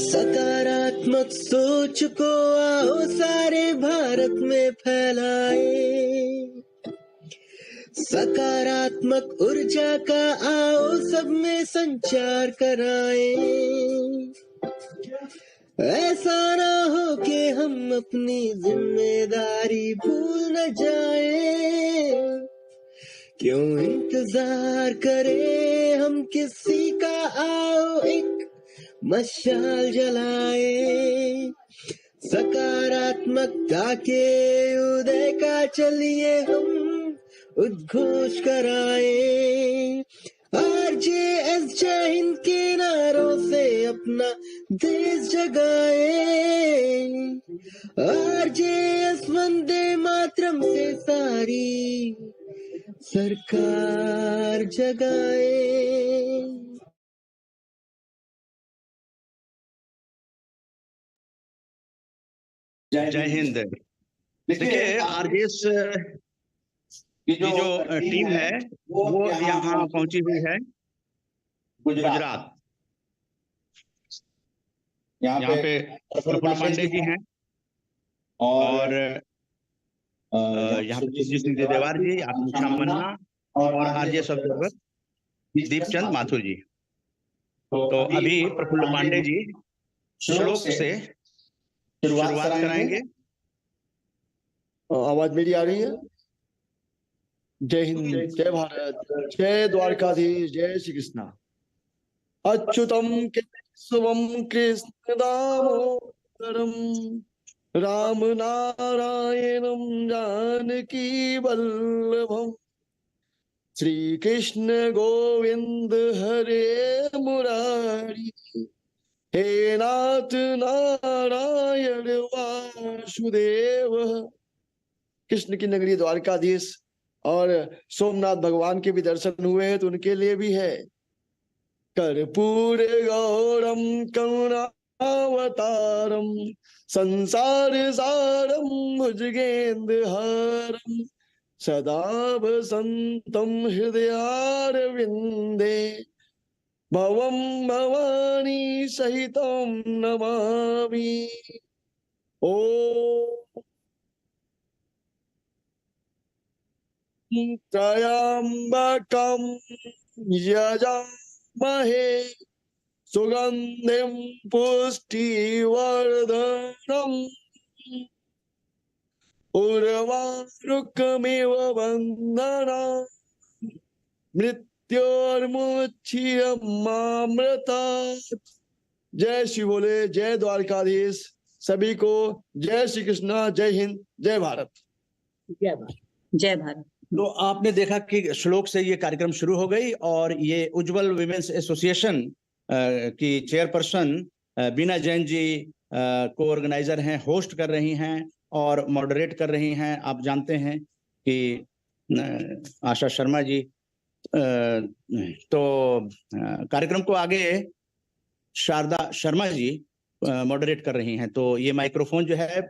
सकारात्मक सोच को आओ सारे भारत में फैलाए, सकारात्मक ऊर्जा का आओ सब में संचार कराए। ऐसा ना हो कि हम अपनी जिम्मेदारी भूल न जाए, क्यों इंतजार करें हम किसी का, आओ एक मशाल जलाए। सकारात्मकता के उदय का चलिए हम उद्घोष कराए। RJS जय हिंद के नारों से अपना देश जगाए, RJS वंदे मातरम से सारी सरकार जगाए। जय हिंद। देखिए, RJS की जो टीम है वो यहाँ पहुंची हुई है गुजरात। यहाँ पे प्रफुल्ल पांडे जी हैं और यहाँ पे श्री देवार जी, आशा मन्ना और RJS ऑब्जर्वर दीपचंद माथुर जी। तो अभी प्रफुल्ल पांडे जी श्लोक से शुरुआत कराएंगे। आवाज मेरी आ रही है? जय हिंद, जय भारत, जय द्वारकाधीश, जय श्री कृष्णा। अच्युतम केशवम कृष्ण दामोदरम राम नारायणम जानकी वल्लभम श्री कृष्ण गोविंद हरे मुरारी हे नाथ नारायण वासुदेव। कृष्ण की नगरी द्वारकाधीश और सोमनाथ भगवान के भी दर्शन हुए हैं तो उनके लिए भी है। कर्पूर गौरम करुणावतारम संसार सारम भुजगेन्द्रहारम सदा वसंतम हृदयारविंदे भवम भवानी सहितम नमामि। ओम त्र्यंबकं यजामहे सुगंधिं पुष्टिवर्धनम् उर्वारुकमिव बन्धनान् मृत्योर्मुच्यमामृतात्। जय श्री बोले, जय द्वारकाधीश। सभी को जय श्री कृष्णा, जय हिंद, जय भारत। जय भारत, जय भारत। तो आपने देखा कि श्लोक से ये कार्यक्रम शुरू हो गई और ये उज्जवल विमेंस एसोसिएशन की चेयरपर्सन बीना जैन जी को ऑर्गेनाइजर हैं, होस्ट कर रही हैं और मॉडरेट कर रही हैं। आप जानते हैं कि आशा शर्मा जी तो कार्यक्रम को आगे शारदा शर्मा जी मॉडरेट कर रही हैं। तो ये माइक्रोफोन जो है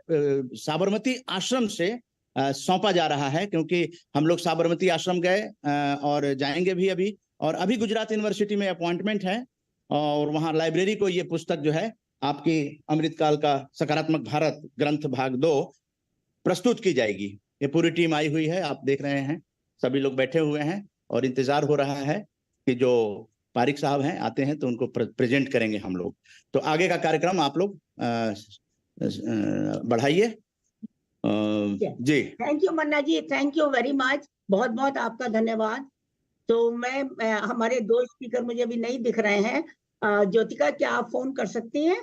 साबरमती आश्रम से सौंपा जा रहा है, क्योंकि हम लोग साबरमती आश्रम गए और जाएंगे भी अभी, और अभी गुजरात यूनिवर्सिटी में अपॉइंटमेंट है और वहाँ लाइब्रेरी को ये पुस्तक जो है आपकी अमृतकाल का सकारात्मक भारत ग्रंथ भाग 2 प्रस्तुत की जाएगी। ये पूरी टीम आई हुई है, आप देख रहे हैं, सभी लोग बैठे हुए हैं और इंतजार हो रहा है कि जो पारिक साहब हैं आते हैं तो उनको प्रेजेंट करेंगे हम लोग। तो आगे का कार्यक्रम आप लोग बढ़ाइए जी। Thank you Manna ji, thank you very much, बहुत बहुत आपका धन्यवाद। तो मैं हमारे 2 स्पीकर मुझे अभी नहीं दिख रहे हैं। ज्योतिका, क्या आप फोन कर सकती हैं?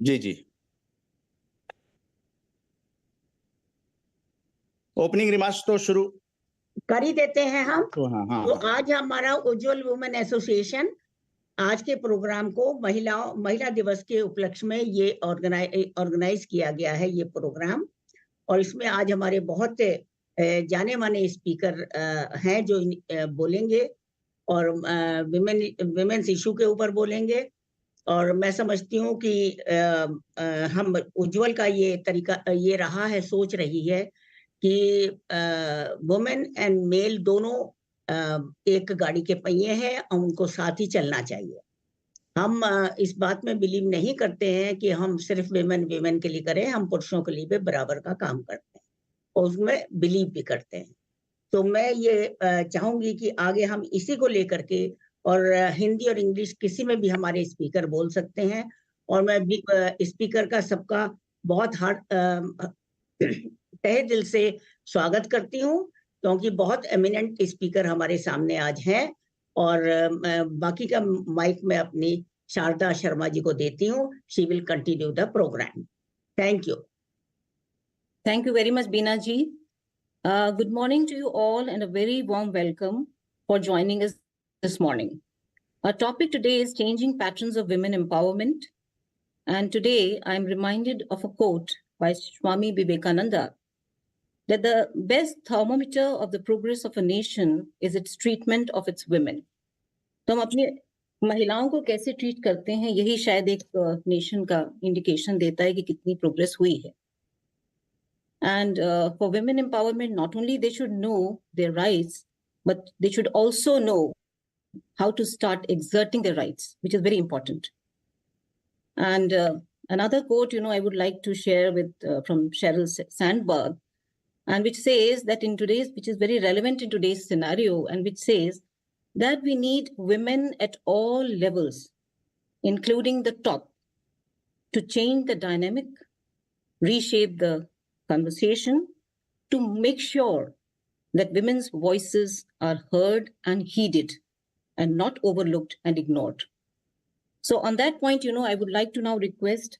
जी जी, ओपनिंग रिमार्क्स तो शुरू कर ही देते हैं हम। तो तो आज हमारा उज्जवल वुमेन एसोसिएशन आज के प्रोग्राम को महिला दिवस के उपलक्ष्य में ये ऑर्गेनाइज किया गया है ये प्रोग्राम। और इसमें आज हमारे बहुत जाने माने स्पीकर हैं जो बोलेंगे और विमेन्स इशू के ऊपर बोलेंगे। और मैं समझती हूँ कि हम उज्जवल का ये तरीका ये रहा है, सोच रही है कि वुमेन एंड मेल दोनों एक गाड़ी के पहिए हैं और उनको साथ ही चलना चाहिए। हम इस बात में बिलीव नहीं करते हैं कि हम सिर्फ विमेन के लिए करें, हम पुरुषों के लिए भी बराबर का काम करते हैं और उसमें बिलीव भी करते हैं। तो मैं ये चाहूंगी कि आगे हम इसी को लेकर के, और हिंदी और इंग्लिश किसी में भी हमारे स्पीकर बोल सकते हैं, और मैं भी स्पीकर का सबका बहुत तहे दिल से स्वागत करती हूँ, क्योंकि बहुत एमिनेंट स्पीकर हमारे सामने आज हैं। और बाकी का माइक मैं अपनी शारदा शर्मा जी को देती हूँ। She will continue the program. Thank you. Thank you very much, Beena ji. Good morning to you all and a very warm welcome for joining us this morning. Our topic today is changing patterns of women empowerment. And today I'm reminded of a quote by Swami Vivekananda that the best thermometer of the progress of a nation is its treatment of its women. तो हम अपनी महिलाओं को कैसे treat करते हैं, यही शायद एक नेशन का इंडिकेशन देता है कि कितनी प्रोग्रेस हुई है। And for women empowerment, not only they should know their rights, but they should also know how to start exerting their rights, which is very important. And another quote, I would like to share with from Sheryl Sandberg, and which says that which is very relevant in today's scenario, and which says that we need women at all levels, including the top, to change the dynamic, reshape the conversation, to make sure that women's voices are heard and heeded and not overlooked and ignored. So on that point, I would like to now request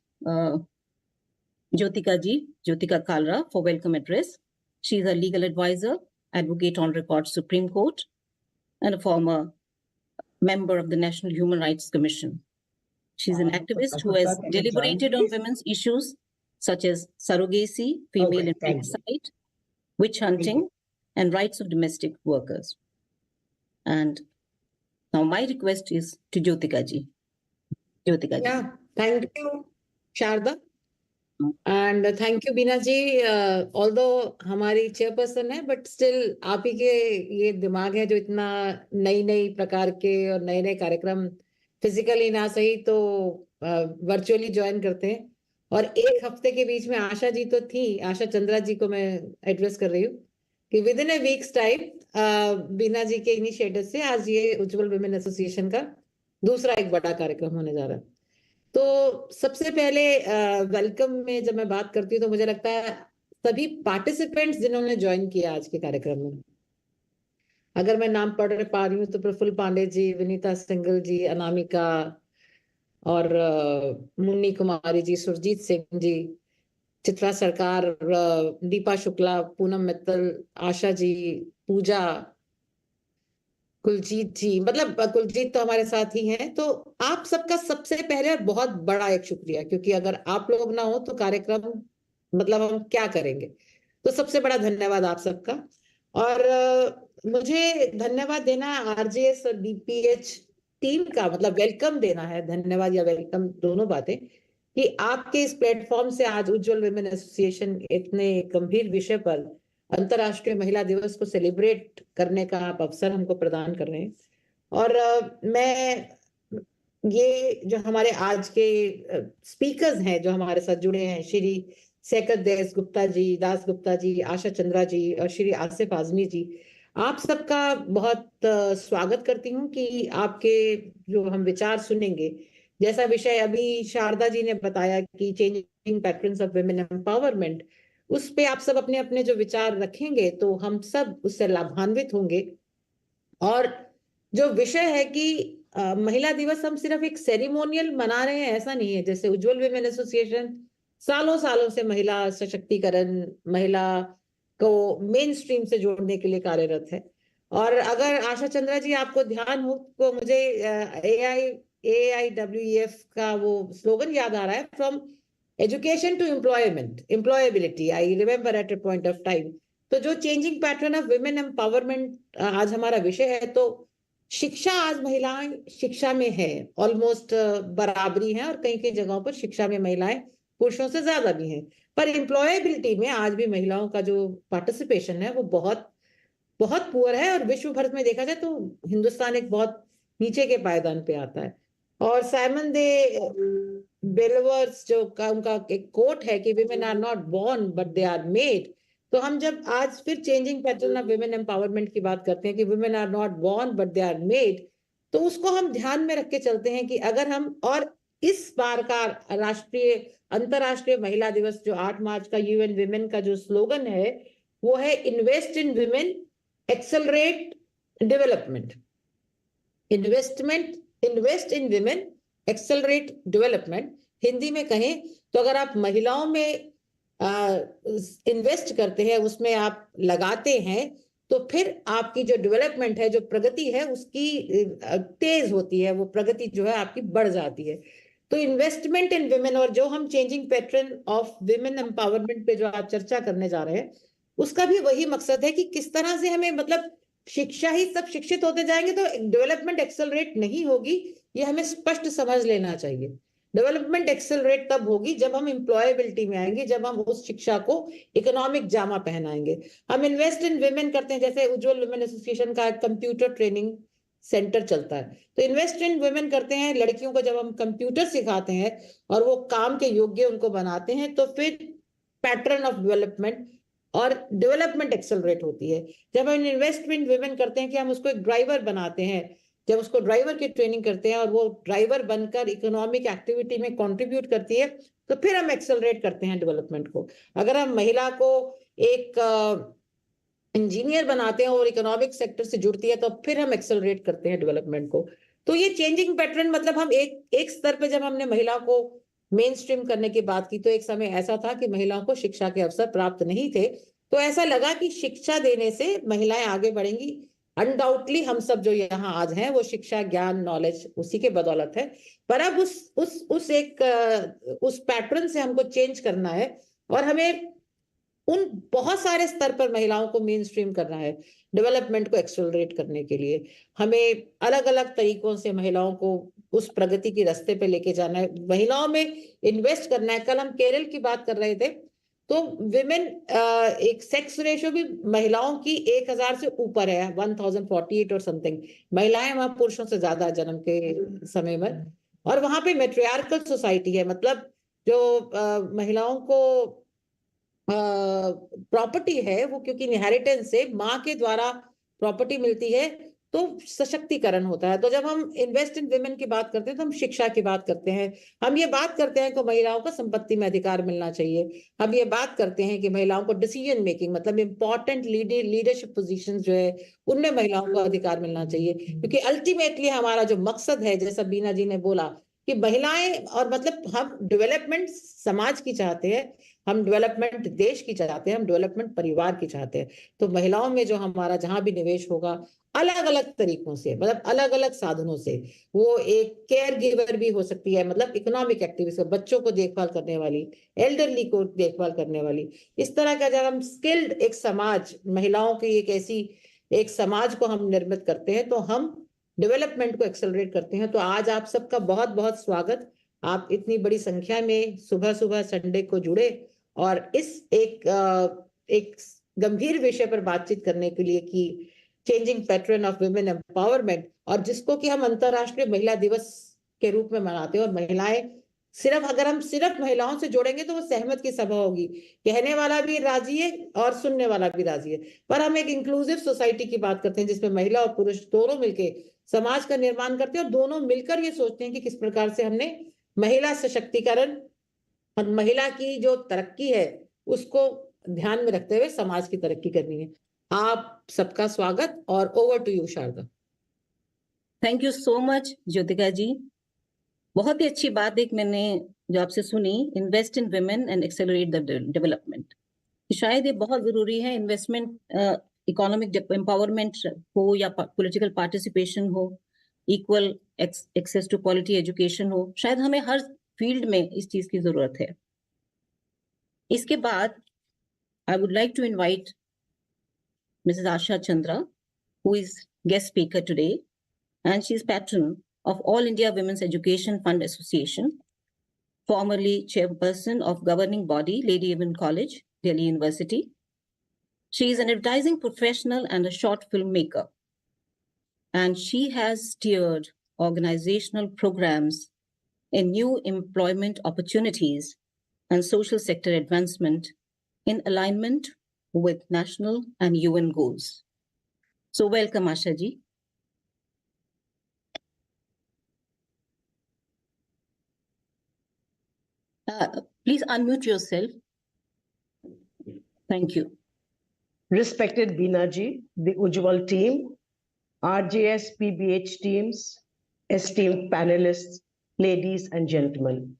Jyotika Kalra for welcome address. She is a legal advisor, advocate on record Supreme Court, and a former member of the National Human Rights Commission. She's an activist who has deliberated on women's issues such as surrogacy, female infanticide, witch hunting, and rights of domestic workers. And now my request is to Jyotika ji. Jyotika ji. Yeah, thank you, Sharda. And thank you, Beena ji. Although हमारी chairperson है, but still आप ही के ये दिमाग है जो इतना नई प्रकार के और नए कार्यक्रम फिजिकली ना सही तो वर्चुअली ज्वाइन करते हैं। और एक हफ्ते के बीच में आशा जी तो थी, आशा चंद्रा जी को मैं एड्रेस कर रही हूँ कि within a week's time Bina ji के इनिशिएटिव से आज ये उज्जवल वुमेन एसोसिएशन का दूसरा एक बड़ा कार्यक्रम होने जा रहा है। तो सबसे पहले वेलकम में जब मैं बात करती हूँ तो मुझे लगता है सभी पार्टिसिपेंट्स जिन्होंने ज्वाइन किया आज के कार्यक्रम में, अगर मैं नाम पढ़ पा रही हूँ तो प्रफुल्ल पांडे जी, विनीता सिंगल जी, अनामिका और मुन्नी कुमारी जी, सुरजीत सिंह जी, चित्रा सरकार, दीपा शुक्ला, पूनम मित्तल, आशा जी, पूजा, कुलजीत जी, मतलब कुलजीत तो हमारे साथ ही हैं। तो आप सबका सबसे पहले बहुत बड़ा एक शुक्रिया, क्योंकि अगर आप लोग ना हो तो कार्यक्रम मतलब हम क्या करेंगे। तो सबसे बड़ा धन्यवाद आप सबका। और मुझे धन्यवाद देना आरजेएस और बीपीएच टीम का, मतलब वेलकम देना है, धन्यवाद या वेलकम दोनों बातें, कि आपके इस प्लेटफॉर्म से आज उज्जवल वुमेन एसोसिएशन इतने गंभीर विषय पर अंतर्राष्ट्रीय महिला दिवस को सेलिब्रेट करने का आप अवसर हमको प्रदान कर रहे हैं। और मैं ये जो हमारे आज के स्पीकर्स हैं जो हमारे साथ जुड़े हैं, श्री सैकत दासगुप्ता जी, आशा चंद्रा जी और श्री आसिफ आजमी जी, आप सबका बहुत स्वागत करती हूँ कि आपके जो हम विचार सुनेंगे, जैसा विषय अभी शारदा जी ने बताया कि changing patterns of women empowerment, उस पे आप सब अपने अपने जो विचार रखेंगे तो हम सब उससे लाभान्वित होंगे। और जो विषय है कि महिला दिवस हम सिर्फ एक सेरिमोनियल मना रहे हैं ऐसा नहीं है। जैसे उज्जवल वुमेन एसोसिएशन सालों से महिला सशक्तिकरण, महिला को मेन स्ट्रीम से जोड़ने के लिए कार्यरत है। और अगर आशा चंद्रा जी आपको ध्यान हो तो मुझे AIWEF का वो स्लोगन याद आ रहा है, from education to employability, I remember at a point of time. तो जो changing pattern of women empowerment आज हमारा विषय है, तो शिक्षा, आज महिलाएं शिक्षा में है, ऑलमोस्ट बराबरी है, और कई जगहों पर शिक्षा में महिलाएं पुरुषों से ज्यादा भी हैं, पर एम्प्लॉयबिलिटी में आज भी महिलाओं का जो पार्टिसिपेशन है वो बहुत बहुत पुअर है, और विश्व भर में देखा जाए तो हिंदुस्तान एक बहुत नीचे के पायदान पे आता है। और साइमन दे बेलवर्स जो का उनका एक कोट है कि women are not born but they are made. तो हम जब आज फिर changing pattern of women empowerment की बात करते हैं कि women are not born but they are made, तो उसको हम ध्यान में रख के चलते हैं कि अगर हम, और इस बार का राष्ट्रीय अंतरराष्ट्रीय महिला दिवस जो 8 मार्च का यूएन विमेन का जो स्लोगन है वो है invest in women, accelerate development. Invest in women, accelerate development. Hindi में कहें तो अगर आप महिलाओं में इन्वेस्ट करते हैं, उसमें आप लगाते हैं, तो फिर आपकी जो डेवलपमेंट है, जो प्रगति है, उसकी तेज होती है, वो प्रगति जो है आपकी बढ़ जाती है। तो इन्वेस्टमेंट इन विमेन, और जो हम changing pattern of women empowerment पे जो आप चर्चा करने जा रहे हैं, उसका भी वही मकसद है कि किस तरह से हमें, मतलब शिक्षा ही सब शिक्षित होते जाएंगे तो डेवलपमेंट एक्सेलरेट नहीं होगी, ये हमें स्पष्ट समझ लेना चाहिए। डेवलपमेंट एक्सेलरेट तब होगी जब हम एम्प्लॉयबिलिटी में आएंगे, जब हम उस शिक्षा को इकोनॉमिक जामा पहनाएंगे। हम इन्वेस्ट इन विमेन करते हैं, जैसे उज्जवल वुमेन एसोसिएशन का कंप्यूटर ट्रेनिंग सेंटर चलता है, तो इन्वेस्ट इन वुमेन करते हैं। लड़कियों को जब हम कंप्यूटर सिखाते हैं और वो काम के योग्य उनको बनाते हैं, तो फिर पैटर्न ऑफ डेवलपमेंट और डेवलपमेंट एक्सेलरेट होती है। जब हम इन्वेस्टमेंट वुमेन करते हैं कि हम उसको एक ड्राइवर बनाते हैं, जब उसको ड्राइवर की ट्रेनिंग करते हैं और वो ड्राइवर बनकर इकोनॉमिक एक्टिविटी में कंट्रीब्यूट करती है, तो फिर हम एक्सेलरेट करते हैं डेवलपमेंट को। अगर हम महिला को एक इंजीनियर बनाते हैं और इकोनॉमिक सेक्टर से जुड़ती है, तो फिर हम एक्सेलरेट करते हैं डेवलपमेंट को। तो ये चेंजिंग पैटर्न, मतलब हम एक स्तर पे जब हमने महिला को मेन स्ट्रीम करने की बात की, तो एक समय ऐसा था कि महिलाओं को शिक्षा के अवसर प्राप्त नहीं थे, तो ऐसा लगा कि शिक्षा देने से महिलाएं आगे बढ़ेंगी। अनडाउटली हम सब जो यहाँ आज हैं वो शिक्षा, ज्ञान, नॉलेज उसी के बदौलत है। पर अब उस पैटर्न से हमको चेंज करना है, और हमें उन बहुत सारे स्तर पर महिलाओं को मेन स्ट्रीम करना है। डेवलपमेंट को एक्सेलरेट करने के लिए हमें अलग अलग तरीकों से महिलाओं को उस प्रगति के रास्ते पे लेके जाना है, महिलाओं में इन्वेस्ट करना है। कल हम केरल की बात कर रहे थे, तो विमेन एक सेक्स रेशियो भी महिलाओं की 1000 से ऊपर है, 1048 और समथिंग महिलाएं वहां पुरुषों से ज्यादा जन्म के समय में। और वहां पे मैट्रियार्कल सोसाइटी है, मतलब जो महिलाओं को प्रॉपर्टी है वो, क्योंकि इनहेरिटेंस से माँ के द्वारा प्रॉपर्टी मिलती है, तो सशक्तिकरण होता है। तो जब हम इन्वेस्ट इन विमेन की बात करते हैं तो हम शिक्षा की बात करते हैं, हम ये बात करते हैं कि महिलाओं को संपत्ति में अधिकार मिलना चाहिए, हम ये बात करते हैं कि महिलाओं को डिसीजन मेकिंग, मतलब इंपॉर्टेंट लीडरशिप पोजीशन जो है उनमें महिलाओं को अधिकार मिलना चाहिए। क्योंकि अल्टीमेटली हमारा जो मकसद है, जैसा बीना जी ने बोला कि महिलाएं, और मतलब हम डेवलपमेंट समाज की चाहते हैं, हम डेवलपमेंट देश की चाहते हैं, हम डेवलपमेंट परिवार की चाहते हैं। तो महिलाओं में जो हमारा जहां भी निवेश होगा, अलग अलग तरीकों से, मतलब अलग अलग साधनों से, वो एक केयर गिवर भी हो सकती है, मतलब इकोनॉमिक एक्टिविटी, बच्चों को देखभाल करने वाली, एल्डरली को देखभाल करने वाली, इस तरह का जब हम स्किल्ड एक समाज, महिलाओं की एक ऐसी एक समाज को हम निर्मित करते हैं, तो हम डेवलपमेंट को एक्सेलरेट करते हैं। तो आज आप सबका बहुत बहुत स्वागत, आप इतनी बड़ी संख्या में सुबह सुबह संडे को जुड़े और इस एक गंभीर विषय पर बातचीत करने के लिए कि changing pattern of women empowerment, और जिसको कि हम अंतरराष्ट्रीय महिला दिवस के रूप में मनाते हैं। और महिलाएं सिर्फ, अगर हम सिर्फ महिलाओं से जोड़ेंगे तो वो सहमत की सभा होगी, कहने वाला भी राजी है और सुनने वाला भी राजी है। पर हम एक इंक्लूसिव सोसाइटी की बात करते हैं जिसमें महिला और पुरुष दोनों मिलके समाज का निर्माण करते हैं, और दोनों मिलकर ये सोचते हैं कि किस प्रकार से हमने महिला सशक्तिकरण और महिला की जो तरक्की है उसको ध्यान में रखते हुए समाज की तरक्की करनी है। आप सबका स्वागत, और over to you Sharda. Thank you so much Jyotika ji. बहुत ही अच्छी बात एक मैंने जो आपसे सुनी, invest in women and accelerate the development. शायद ये बहुत जरूरी है, इन्वेस्टमेंट इकोनॉमिक एम्पावरमेंट हो या पॉलिटिकल पार्टिसिपेशन हो, equal access to quality education हो, शायद हमें हर फील्ड में इस चीज की जरूरत है। इसके बाद I would like to invite Ms Asha Chandra, who is guest speaker today, and she is patron of All India Women's Education Fund Association, formerly chairperson of governing body Lady Women College, Delhi University, She is an advertising professional and a short filmmaker. And she has steered organizational programs in new employment opportunities and social sector advancement in alignment with national and UN goals. So welcome, Asha ji. Please unmute yourself. Thank you. Respected Beena ji, the Ujjwal team, RJS PBH teams, esteemed panelists, ladies and gentlemen.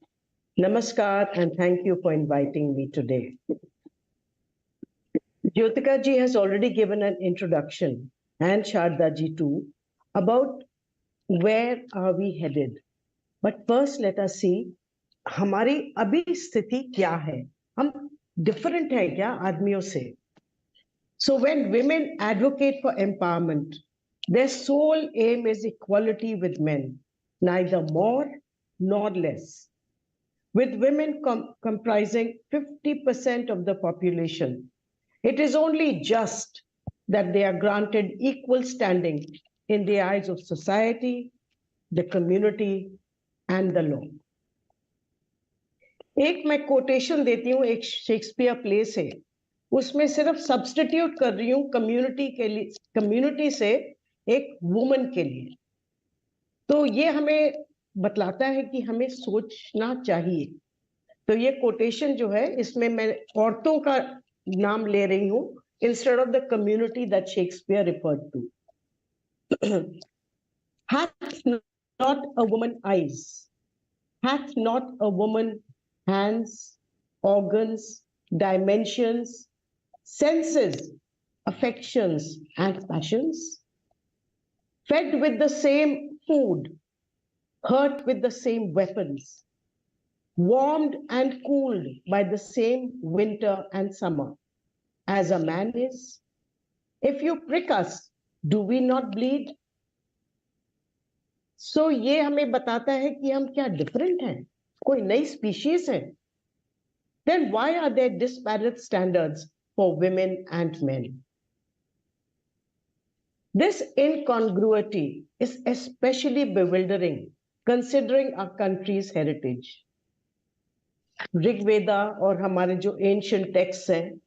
Namaskar and thank you for inviting me today. Jyotika ji has already given an introduction, and Sharda ji too, about where are we headed. But first let us see, हमारी अभी स्थिति क्या है? हम different है क्या आदमियों से? So when women advocate for empowerment, their sole aim is equality with men, neither more nor less. With women comprising 50% of the population, it is only just that they are granted equal standing in the eyes of society, the community, and the law. एक मैं quotation देती हूँ एक Shakespeare play से, उसमें सिर्फ substitute कर रही हूँ कम्युनिटी के लिए, कम्युनिटी से एक वुमन के लिए. तो ये हमें बतलाता है कि हमें सोचना चाहिए. तो ये कोटेशन जो है इसमें मैं औरतों का नाम ले रही हूँ instead of the community that Shakespeare referred to. Hath not a woman eyes? Hath not a woman hands, organs, dimensions, senses, affections, and passions? Fed with the same food, hurt with the same weapons, warmed and cooled by the same winter and summer, as a man is? If you prick us, do we not bleed? So ये हमें बताता है कि हम क्या different हैं, कोई नई species है. Then why are there disparate standards for women and men? This incongruity is especially bewildering considering our country's heritage. Rigveda और हमारे जो ancient texts हैं,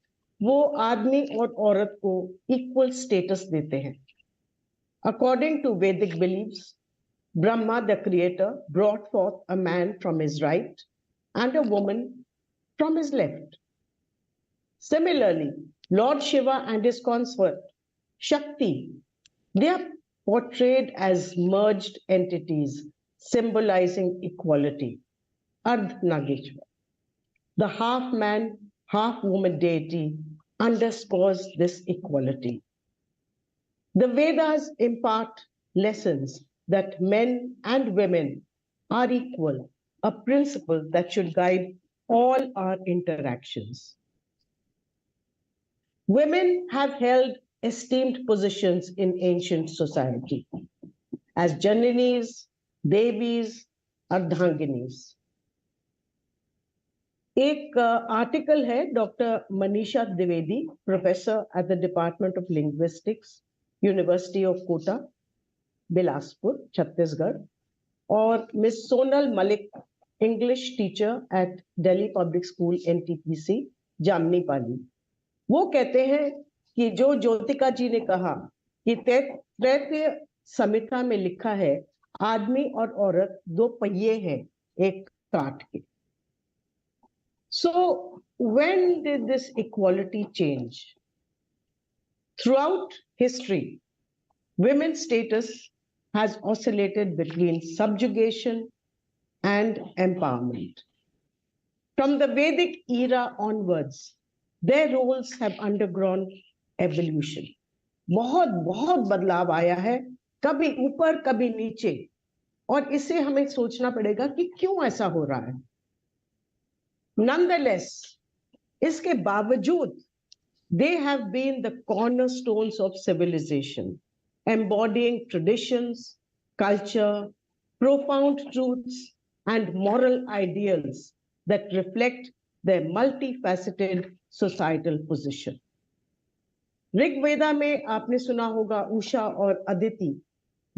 वो आदमी और औरत को equal status देते हैं. According to Vedic beliefs, Brahma, the creator, brought forth a man from his right and a woman from his left. Similarly, Lord Shiva and his consort, Shakti, they are portrayed as merged entities symbolizing equality. Ardhnageshwar, the half-man, half-woman deity, underscores this equality. The Vedas impart lessons that men and women are equal, a principle that should guide all our interactions. Women have held esteemed positions in ancient society as Jananis, Devis, Ardhanginis. एक article है doctor Manisha Dwivedi, professor at the department of linguistics, university of Kota, Bilaspur, Chhattisgarh, और miss Sonal Malik, English teacher at Delhi public school NTPC, Jamni Pali. वो कहते हैं कि जो ज्योतिका जी ने कहा कि तैत्तिरीय संहिता में लिखा है आदमी और औरत दो पहिए हैं एक काठ के. So when did this equality change? Throughout history, women's status has oscillated between subjugation and empowerment. From the Vedic era onwards, their roles have undergone evolution. बहुत बहुत बदलाव आया है, कभी ऊपर कभी नीचे, और इसे हमें सोचना पड़ेगा कि क्यों ऐसा हो रहा है. Nonetheless, इसके बावजूद, they have been the cornerstones of civilization, embodying traditions, culture, profound truths, and moral ideals that reflect their multifaceted societal position. Rigveda में आपने सुना होगा उषा और अदिति,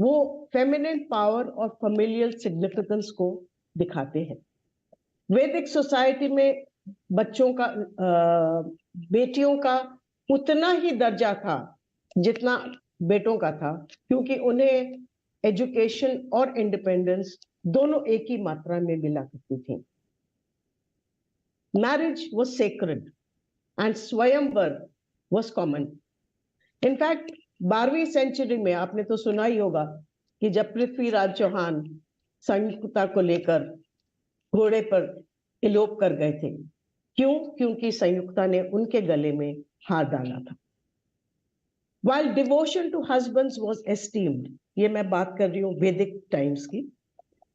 वो फेमिनिन पावर और फेमिलियल सिग्निफिकेंस को दिखाते हैं। वैदिक सोसाइटी में बच्चों का बेटियों का उतना ही दर्जा था जितना बेटों का था, क्योंकि उन्हें एजुकेशन और इंडिपेंडेंस दोनों एक ही मात्रा में मिला करती थी। मैरिज वाज सेक्रेड एंड स्वयंवर वाज कॉमन। इनफैक्ट 12वीं सेंचुरी में आपने तो सुना ही होगा कि जब पृथ्वीराज चौहान संयुक्ता को लेकर घोड़े पर इलोप कर गए थे, क्यों? क्योंकि संयुक्ता ने उनके गले में हार डाला था। While devotion to husbands was esteemed, ये मैं बात कर रही हूँ वैदिक टाइम्स की।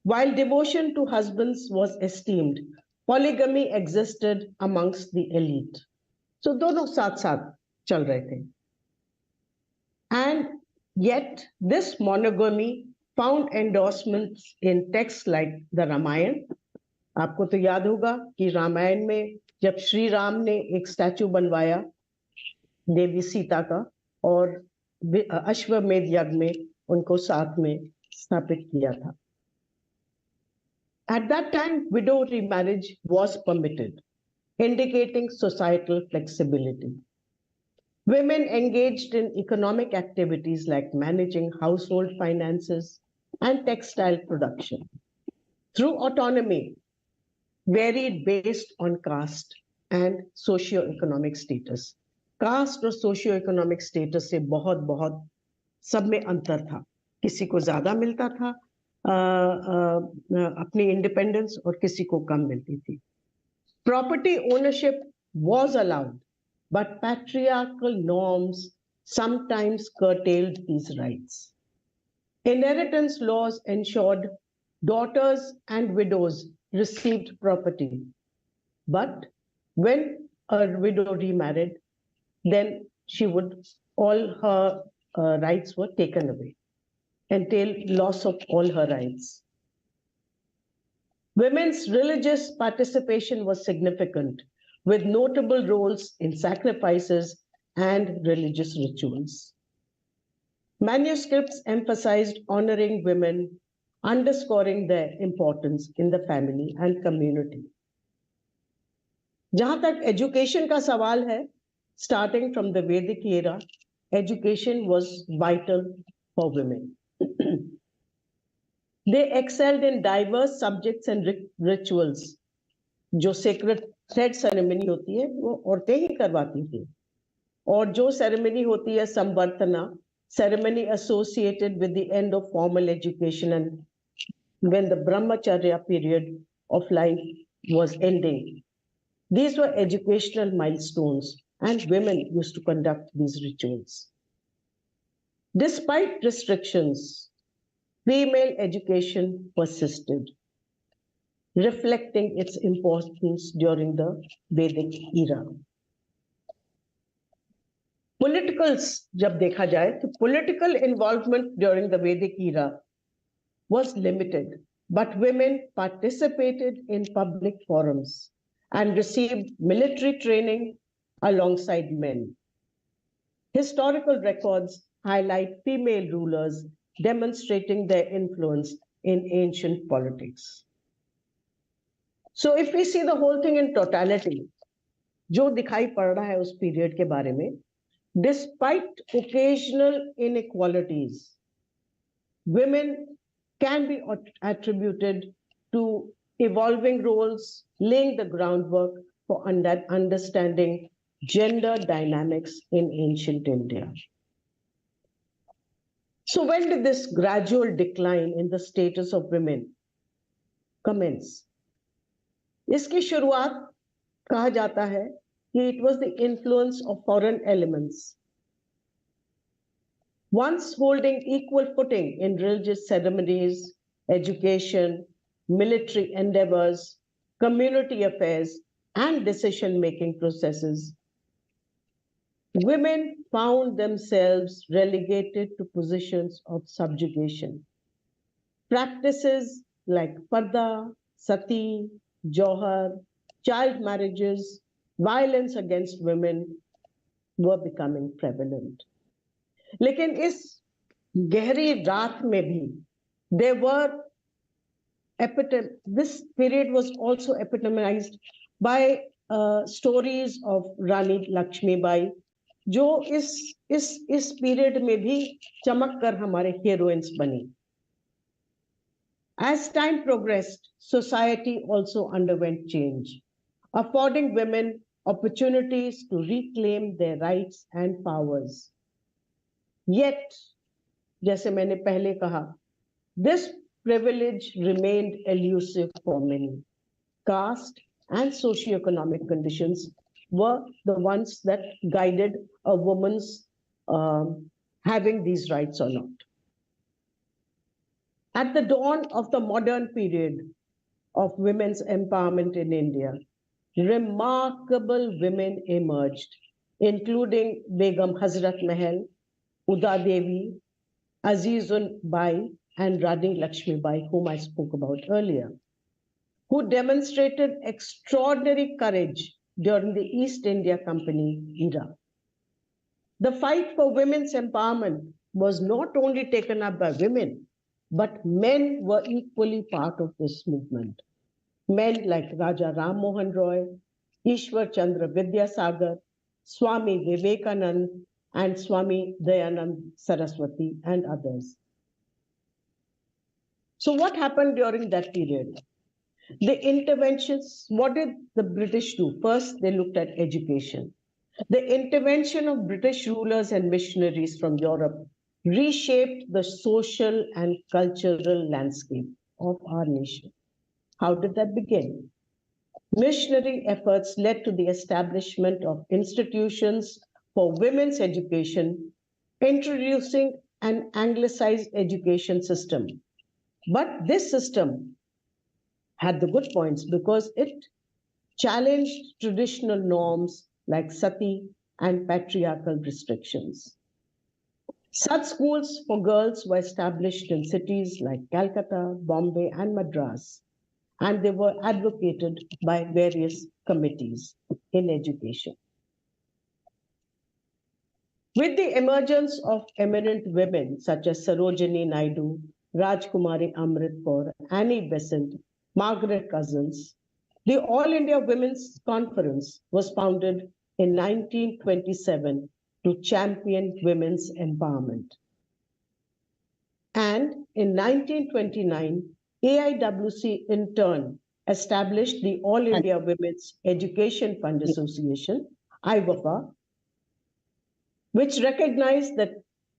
While devotion to husbands was esteemed, polygamy existed amongst the elite. So दोनों साथ साथ चल रहे थे। And yet this monogamy found endorsements in texts like the Ramayana. आपको तो याद होगा कि रामायण में जब श्री राम ने एक स्टैचू बनवाया देवी सीता का और अश्वमेध यज्ञ में उनको साथ में स्थापित किया था। At that time, widow remarriage was permitted, indicating societal flexibility. Women engaged in economic activities like managing household finances and textile production. Through autonomy, varied based on caste and socio-economic status. Caste और socio economic status से बहुत बहुत सब में अंतर था। किसी को ज्यादा मिलता था अपनी इंडिपेंडेंस और किसी को कम मिलती थी। Property ownership was allowed, but patriarchal norms sometimes curtailed these rights. Inheritance laws ensured daughters and widows received property, but when a widow remarried, then all her rights were taken away, entailed loss of all her rights. Women's religious participation was significant, with notable roles in sacrifices and religious rituals. Manuscripts emphasized honoring women, underscoring their importance in the family and community. जहां तक education का सवाल है, starting from the Vedic era, education was vital for women. They excelled in diverse subjects and rituals. जो sacred thread ceremony होती है वो औरतें ही करवाती थी, और जो ceremony होती है संवर्तना, ceremony associated with the end of formal education and when the brahmacharya period of life was ending. These were educational milestones, and women used to conduct these rituals. Despite restrictions, female education persisted, reflecting its importance during the Vedic era. Politicals, जब देखा जाए तो political involvement during the Vedic era was limited, but women participated in public forums and received military training alongside men. Historical records highlight female rulers demonstrating their influence in ancient politics. So if we see the whole thing in totality, जो दिखाई पड़ रहा है उस period के बारे में, despite occasional inequalities, women can be attributed to evolving roles, laying the groundwork for understanding gender dynamics in ancient India. So when did this gradual decline in the status of women commence? इसकी शुरुआत कहा जाता है कि it was the influence of foreign elements. Once holding equal footing in religious ceremonies, education, military endeavors, community affairs, and decision-making processes, women found themselves relegated to positions of subjugation. Practices like parda, sati, johar, child marriages, violence against women were becoming prevalent. लेकिन इस गहरी रात में भी there were this period was also epitomized by stories of Rani Lakshmi Bai, जो इस period में भी चमक कर हमारे हीरोइंस बनी. As time progressed, society also underwent change, affording women opportunities to reclaim their rights and powers. Yet, जैसे मैंने पहले कहा, this privilege remained elusive for many. Caste and socioeconomic conditions were the ones that guided a woman's having these rights or not. At the dawn of the modern period of women's empowerment in India, remarkable women emerged, including Begum Hazrat Mahal, Uda Devi, Azizun Bai, and Rani Lakshmi Bai, whom I spoke about earlier, who demonstrated extraordinary courage during the East India Company era. The fight for women's empowerment was not only taken up by women, but men were equally part of this movement. Men like Raja Ram Mohan Roy, Ishwar Chandra Vidyasagar, Swami Vivekanand, and Swami Dayanand Saraswati, and others. So what happened during that period? The interventions, what did the British do? First, they looked at education. The intervention of British rulers and missionaries from Europe reshaped the social and cultural landscape of our nation. How did that begin? Missionary efforts led to the establishment of institutions for women's education, introducing an anglicized education system. But this system had the good points because it challenged traditional norms like sati and patriarchal restrictions. Such schools for girls were established in cities like Calcutta, Bombay, and Madras, and they were advocated by various committees in education. With the emergence of eminent women such as Sarojini Naidu, Rajkumari Amrit Kaur, Annie Besant, Margaret Cousins, the All India Women's Conference was founded in 1927 to champion women's empowerment. And in 1929, AIWC in turn established the All India Women's Education Fund Association, AIFEFA, which recognized that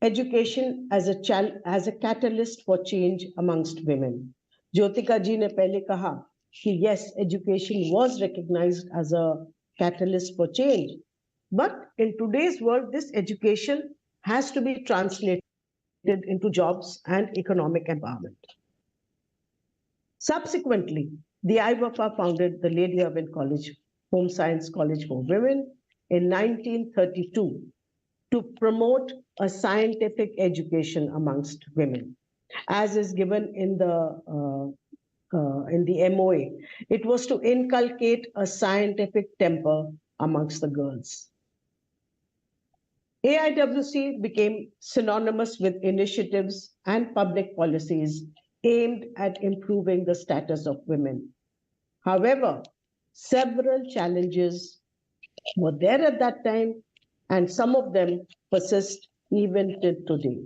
education as a catalyst for change amongst women. Jyotika ji ne pehle kaha कि yes, education was recognized as a catalyst for change. But in today's world, this education has to be translated into jobs and economic empowerment. Subsequently, the AIFEFA founded the Lady Irwin College, Home Science College for Women in 1932 to promote a scientific education amongst women. As is given in the MOA, it was to inculcate a scientific temper amongst the girls. AIWC became synonymous with initiatives and public policies aimed at improving the status of women. However, several challenges were there at that time, and some of them persist even till today.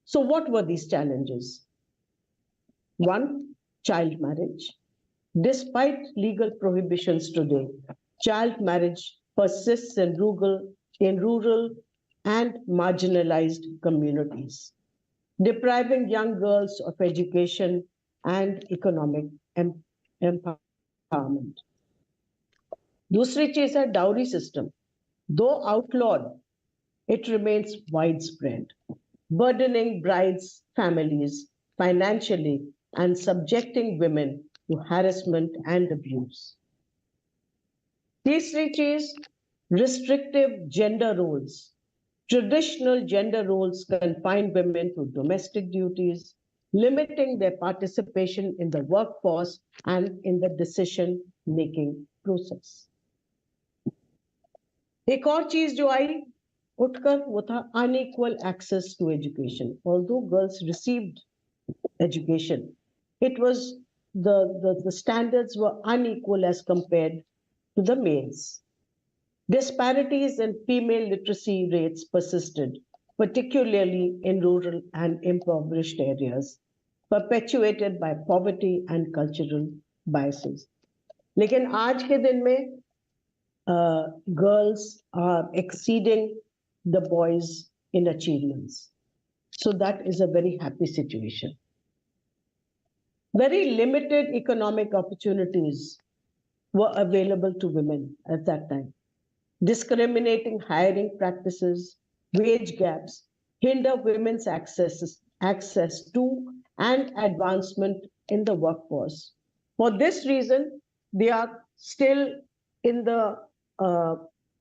So what were these challenges? One, child marriage. Despite legal prohibitions today, child marriage persists in rural and marginalized communities, depriving young girls of education and economic empowerment. दूसरी चीज है dowry system. Though outlawed, it remains widespread, burdening brides' families financially and subjecting women to harassment and abuse. तीसरी चीज, restrictive gender roles. Traditional gender roles confine women to domestic duties, limiting their participation in the workforce and in the decision-making process. एक और चीज जो आई उठकर वो था unequal access to education. Although girls received education, it was the standards were unequal as compared to the males. Disparities in female literacy rates persisted, particularly in rural and impoverished areas, perpetuated by poverty and cultural biases. लेकिन आज के दिन में girls are exceeding the boys in achievements. So that is a very happy situation. Very limited economic opportunities were available to women at that time. Discriminating hiring practices, wage gaps hinder women's access to and advancement in the workforce. For this reason, they are still in the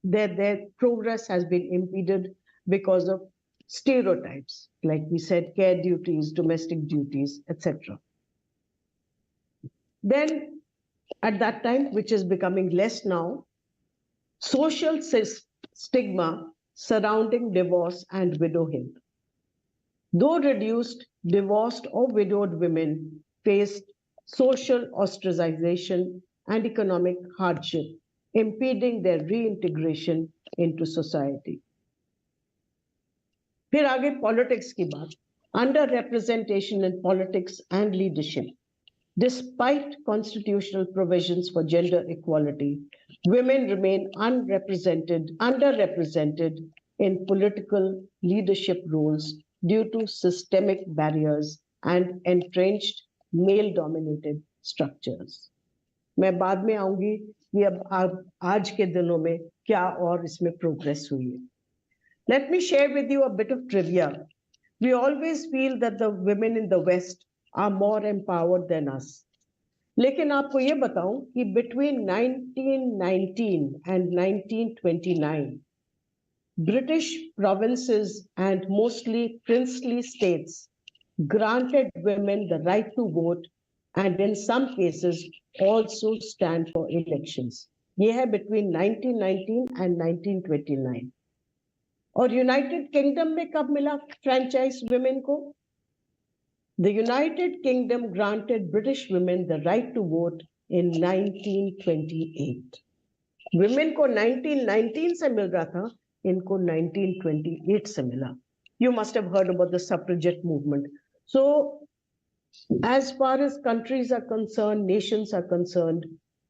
their progress has been impeded because of stereotypes, like we said, care duties, domestic duties, etc. Then, at that time, which is becoming less now, social stigma surrounding divorce and widowhood. Though reduced, divorced or widowed women faced social ostracization and economic hardship, impeding their reintegration into society. फिर आगे politics की बात. Underrepresentation in politics and leadership. Despite constitutional provisions for gender equality, women remain underrepresented in political leadership roles due to systemic barriers and entrenched male-dominated structures. मैं बाद में आऊंगी कि अब आज के दिनों में क्या और इसमें प्रोग्रेस हुई है. Let me share with you a bit of trivia. We always feel that the women in the West are more empowered than us. लेकिन आपको ये बताऊं कि between 1919 and 1929, British provinces and mostly princely states granted women the right to vote and in some cases also stand for elections. ये है between 1919 and 1929. और United kingdom में कब मिला फ्रेंचाइज women को? The United Kingdom granted British women the right to vote in 1928. Women को 1919 से मिल रहा था, इनको 1928 से मिला. You must have heard about the suffragette movement. So, as far as countries are concerned, nations are concerned,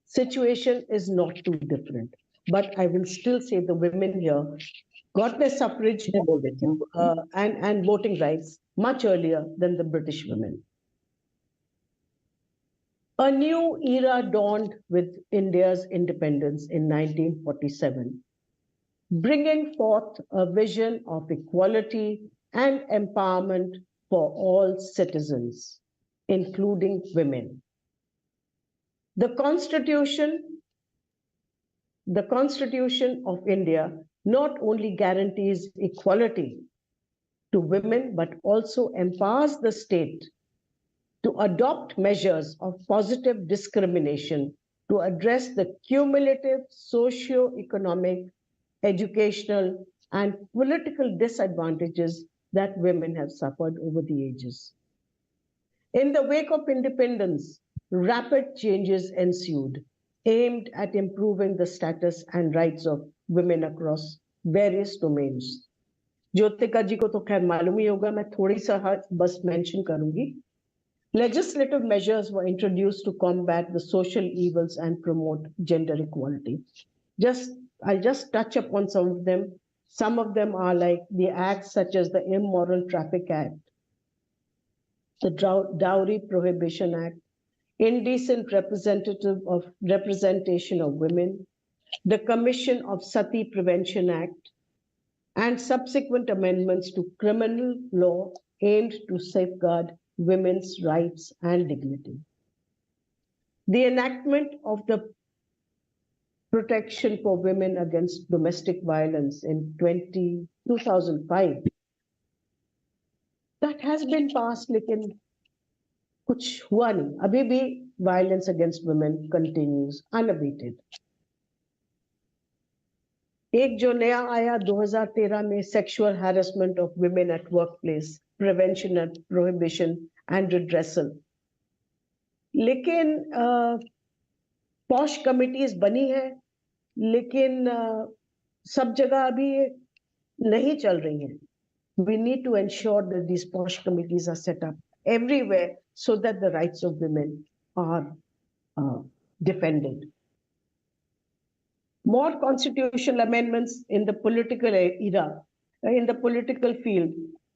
situation is not too different. But I will still say the women here got their suffrage and voting rights much earlier than the British women. A new era dawned with India's independence in 1947, bringing forth a vision of equality and empowerment for all citizens, including women. The Constitution of India not only guarantees equality to women, but also empowers the state to adopt measures of positive discrimination to address the cumulative socio-economic, educational, and political disadvantages that women have suffered over the ages. In the wake of independence, rapid changes ensued, aimed at improving the status and rights of women across various domains. Jyotika जी को तो खैर मालूम ही होगा, मैं थोड़ी सा बस mention करूंगी. Legislative measures were introduced to combat the social evils and promote gender equality. I'll just touch upon some of them. Some of them are like the acts such as the Immoral Traffic Act, the Dowry Prohibition Act, Indecent Representation of Women, the Commission of Sati Prevention Act, and subsequent amendments to criminal law aimed to safeguard women's rights and dignity. The enactment of the Protection for Women Against Domestic Violence in 2005, that has been passed, लेकिन कुछ हुआ नहीं. अभी भी violence against women continues unabated. एक जो नया आया 2013 में, sexual harassment of women at workplace, prevention and prohibition and redressal. लेकिन पॉश कमिटीज बनी है, लेकिन सब जगह अभी नहीं चल रही हैं। We need to ensure that these posh committees are set up everywhere so that the rights of women are defended. More constitutional amendments in the political era, in the political field,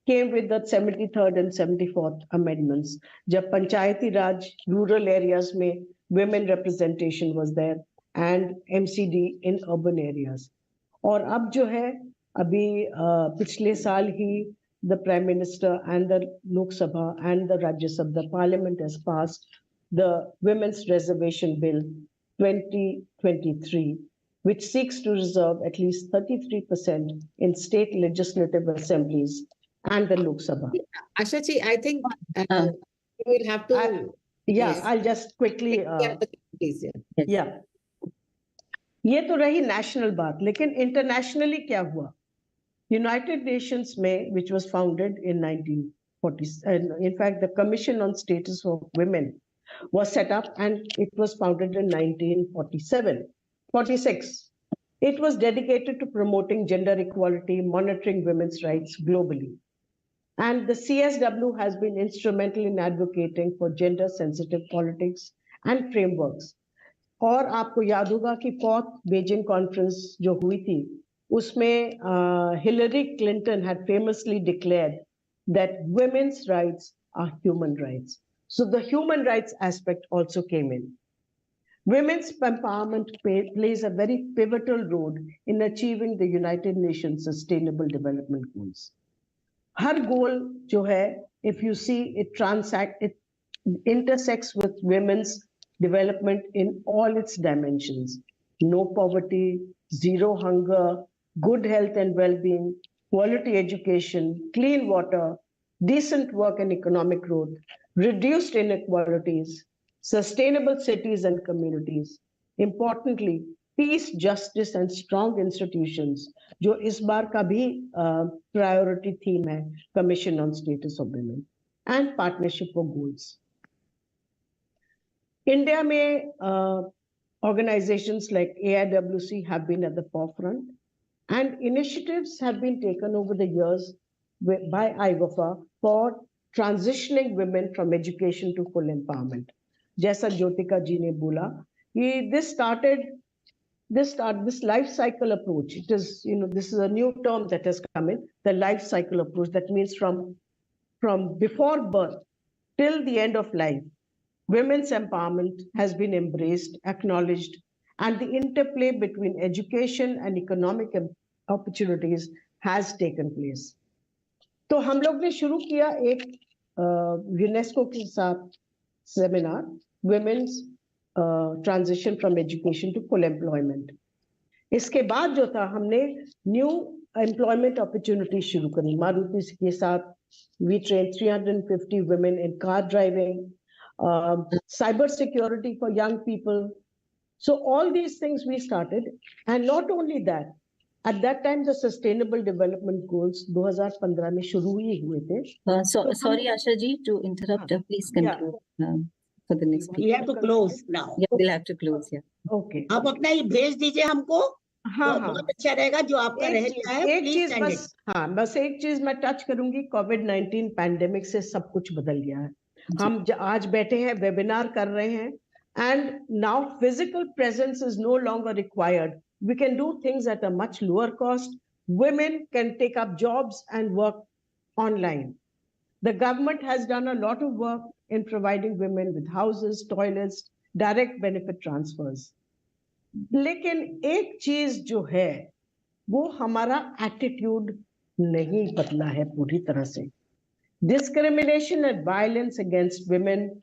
came with the 73rd and 74th amendments. जब पंचायती राज rural areas में women representation was there and MCD in urban areas. और अब जो है, अभी पिछले साल ही the Prime Minister and the Lok Sabha and the Rajya Sabha, the Parliament has passed the Women's Reservation Bill 2023, which seeks to reserve at least 33% in state legislative assemblies and the Lok Sabha. Asha ji, I think you will have to. Yes. I'll just quickly. Please, yeah. ये तो रही national बात, लेकिन internationally क्या हुआ? United Nations में, which was founded in 1940, in fact the Commission on Status of Women was set up and it was founded in 1946. It was dedicated to promoting gender equality, monitoring women's rights globally. And the CSW has been instrumental in advocating for gender sensitive politics and frameworks. और आपको याद होगा कि 4th Beijing conference जो हुई थी, उसमें Hillary Clinton had famously declared that women's rights are human rights. So the human rights aspect also came in. Women's empowerment plays a very pivotal role in achieving the United Nations Sustainable Development Goals. Her goal जो है, if you see it intersects with women's development in all its dimensions: no poverty, zero hunger, good health and well-being, quality education, clean water, decent work and economic growth, reduced inequalities, sustainable cities and communities. Importantly, peace, justice and strong institutions, जो इस बार का भी priority theme है, Commission on Status of Women, and partnership for goals. India में organizations like AIWC have been at the forefront, and initiatives have been taken over the years by AIFEFA for transitioning women from education to full empowerment. जैसा ज्योतिका जी ने बोला, this life cycle approach, it is, this is a new term that has come in, the life cycle approach. That means from before birth till the end of life, women's empowerment has been embraced, acknowledged, and the interplay between education and economic opportunities has taken place. तो हम लोग ने शुरू किया एक UNESCO के साथ seminar, Women's Transition from Education to Full Employment. इसके बाद जो था, हमने न्यू एम्प्लॉयमेंट अपॉर्चुनिटी शुरू करी मारुति के साथ. We trained 350 women in car driving, cyber security for young people. So all these things we started, and not only that, at that time the Sustainable Development Goals 2015 में शुरू ही हुए थे. Sorry Asha ji to interrupt. Please conclude for the next. We have to close now. Yeah, we'll have to close. Yeah. Okay. आप अपना ये भेज दीजिए हमको. हाँ, बहुत अच्छा रहेगा जो आपका रह गया है. एक चीज बस एक चीज मैं टच करूंगी. कोविड-19 पैंडेमिक से सब कुछ बदल गया है. हम आज बैठे हैं, वेबिनार कर रहे हैं, and now physical presence is no longer required. We can do things at a much lower cost. Women can take up jobs and work online. The government has done a lot of work in providing women with houses, toilets, direct benefit transfers. लेकिन एक चीज जो है, वो हमारा attitude नहीं बदला है पूरी तरह से. Discrimination and violence against women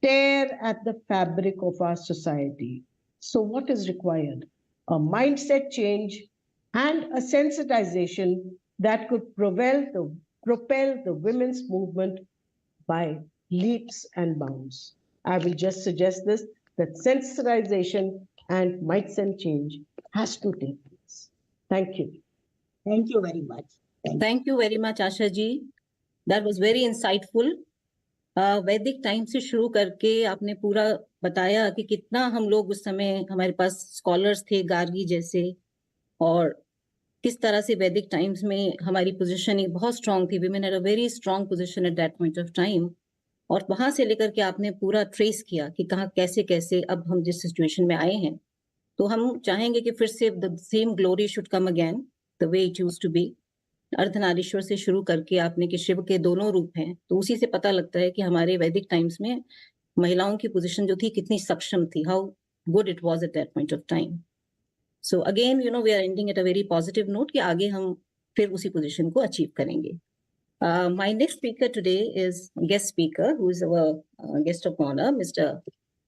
tear at the fabric of our society. So what is required? A mindset change and a sensitization that could propel the women's movement by leaps and bounds. I will just suggest this, that sensitization and mindset change has to take place. Thank you. Thank you very much. Thank you very much, Asha ji. That was very insightful. वैदिक time से शुरू करके आपने पूरा बताया कि कितना हम लोग उस समय हमारे पास स्कॉलर्स थे गार्गी जैसे, और किस तरह से वैदिक टाइम्स में हमारी पोजीशन बहुत स्ट्रांग थी. Women had a very strong position eight that point of time. और वहां से लेकर के आपने पूरा ट्रेस किया कि कहाँ कैसे कैसे अब हम जिस सिचुएशन में आए हैं. तो हम चाहेंगे कि फिर से the same glory should come again the way it used to be. Ardhanarishvara से शुरू करके आपने कि शिव के दोनों रूप हैं, तो उसी से पता लगता है कि हमारे वैदिक टाइम्स में महिलाओं की पोजीशन जो थी कितनी सक्षम थी, how good it was at that point of time. So again you know we are ending at a very positive note कि आगे हम फिर उसी पोजीशन को अचीव करेंगे. My next speaker today is guest speaker, who is our guest of honor, Mr.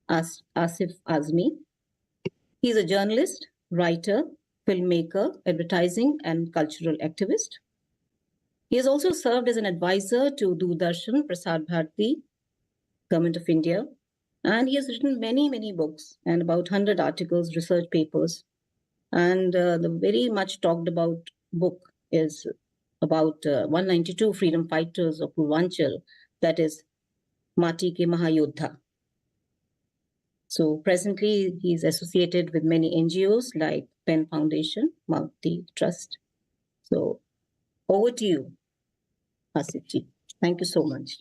Asif Azmi. He is a journalist, writer, filmmaker, advertising, and cultural activist. He has also served as an advisor to Doordarshan, Prasar Bharati, Government of India, and he has written many, many books and about 100 articles, research papers. And the very much talked about book is about 192 freedom fighters of Purvanchal, that is Mati ke Mahayodha. So presently he is associated with many NGOs like Pen Foundation, Mauti Trust. So over to you, Asif ji. Thank you so much.